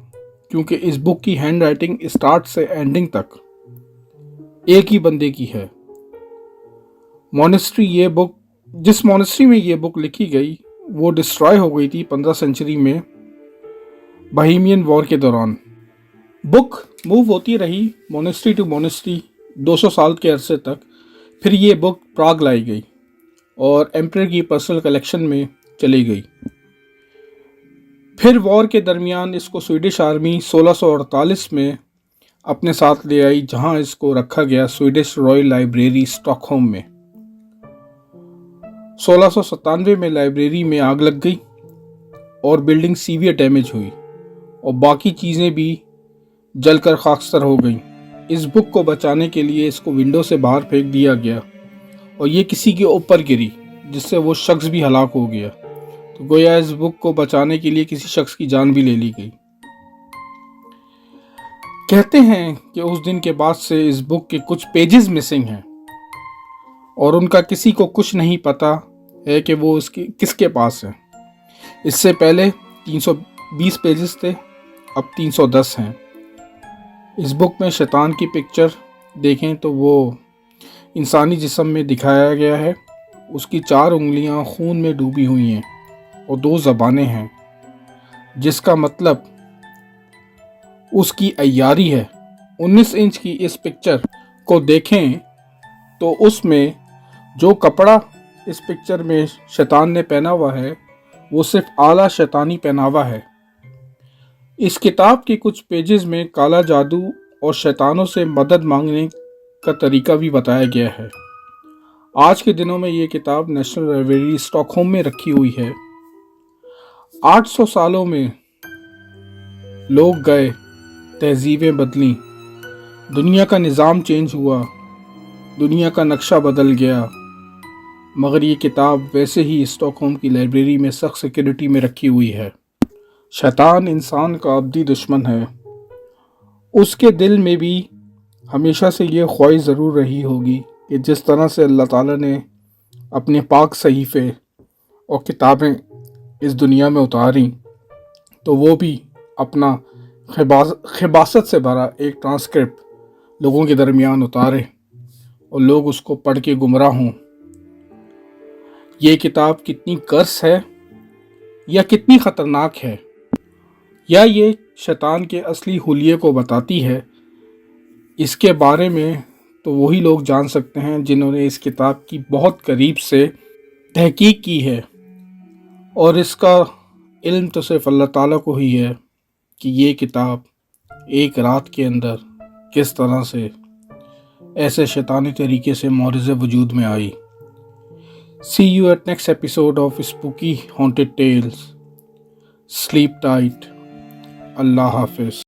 کیونکہ اس بک کی ہینڈ رائٹنگ اسٹارٹ سے اینڈنگ تک ایک ہی بندے کی ہے. جس مونسٹری میں یہ بک لکھی گئی وہ ڈسٹرائے ہو گئی تھی 15 سینچری میں بہیمین وار کے دوران. بک موو ہوتی رہی مونسٹری ٹو مونسٹری 200 سال کے عرصے تک. پھر یہ بک پراگ لائی گئی اور ایمپرر کی پرسنل کلیکشن میں چلی گئی. پھر وار کے درمیان اس کو سویڈش آرمی 1648 میں اپنے ساتھ لے آئی، جہاں اس کو رکھا گیا Swedish Royal library stock home میں. 1697 میں لائبریری میں آگ لگ گئی اور بلڈنگ سیویئر ڈیمیج ہوئی اور باقی چیزیں بھی جل کر خاکستر ہو گئیں۔ اس بک کو بچانے کے لیے اس کو ونڈو سے باہر پھینک دیا گیا اور یہ کسی کے اوپر گری جس سے وہ شخص بھی ہلاک ہو گیا۔ تو گویا اس بک کو بچانے کے لیے کسی شخص کی جان بھی لے لی گئی۔ کہتے ہیں کہ اس دن کے بعد سے اس بک کے کچھ پیجز مسنگ ہیں اور ان کا کسی کو کچھ نہیں پتا ہے کہ وہ کس کے پاس ہے۔ اس سے پہلے 320 پیجز تھے، اب 310 ہیں۔ اس بک میں شیطان کی پکچر دیکھیں تو وہ انسانی جسم میں دکھایا گیا ہے۔ اس کی 4 انگلیاں خون میں ڈوبی ہوئی ہیں اور 2 زبانیں ہیں، جس کا مطلب اس کی عیاری ہے۔ 19 انچ کی اس پکچر کو دیکھیں تو اس میں جو کپڑا اس پکچر میں شیطان نے پہنا ہوا ہے وہ صرف اعلیٰ شیطانی پہناوا ہے۔ اس کتاب کے کچھ پیجز میں کالا جادو اور شیطانوں سے مدد مانگنے کا طریقہ بھی بتایا گیا ہے۔ آج کے دنوں میں یہ کتاب نیشنل لائبریری اسٹاک ہوم میں رکھی ہوئی ہے۔ 800 سالوں میں لوگ گئے، تہذیبیں بدلیں، دنیا کا نظام چینج ہوا، دنیا کا نقشہ بدل گیا، مگر یہ کتاب ویسے ہی اسٹاک ہوم کی لائبریری میں سخت سیکیورٹی میں رکھی ہوئی ہے۔ شیطان انسان کا ابدی دشمن ہے۔ اس کے دل میں بھی ہمیشہ سے یہ خواہش ضرور رہی ہوگی کہ جس طرح سے اللہ تعالیٰ نے اپنے پاک صحیفے اور کتابیں اس دنیا میں اتاریں تو وہ بھی اپنا خباثت سے بھرا ایک ٹرانسکرپٹ لوگوں کے درمیان اتارے اور لوگ اس کو پڑھ کے گمراہ ہوں۔ یہ کتاب کتنی کرس ہے یا کتنی خطرناک ہے، یا یہ شیطان کے اصلی حلیے کو بتاتی ہے، اس کے بارے میں تو وہی لوگ جان سکتے ہیں جنہوں نے اس کتاب کی بہت قریب سے تحقیق کی ہے، اور اس کا علم تو صرف اللہ تعالیٰ کو ہی ہے کہ یہ کتاب ایک رات کے اندر کس طرح سے ایسے شیطانی طریقے سے معجزے وجود میں آئی۔ See you at next episode of Spooky Haunted Tales. Sleep tight. اللہ حافظ.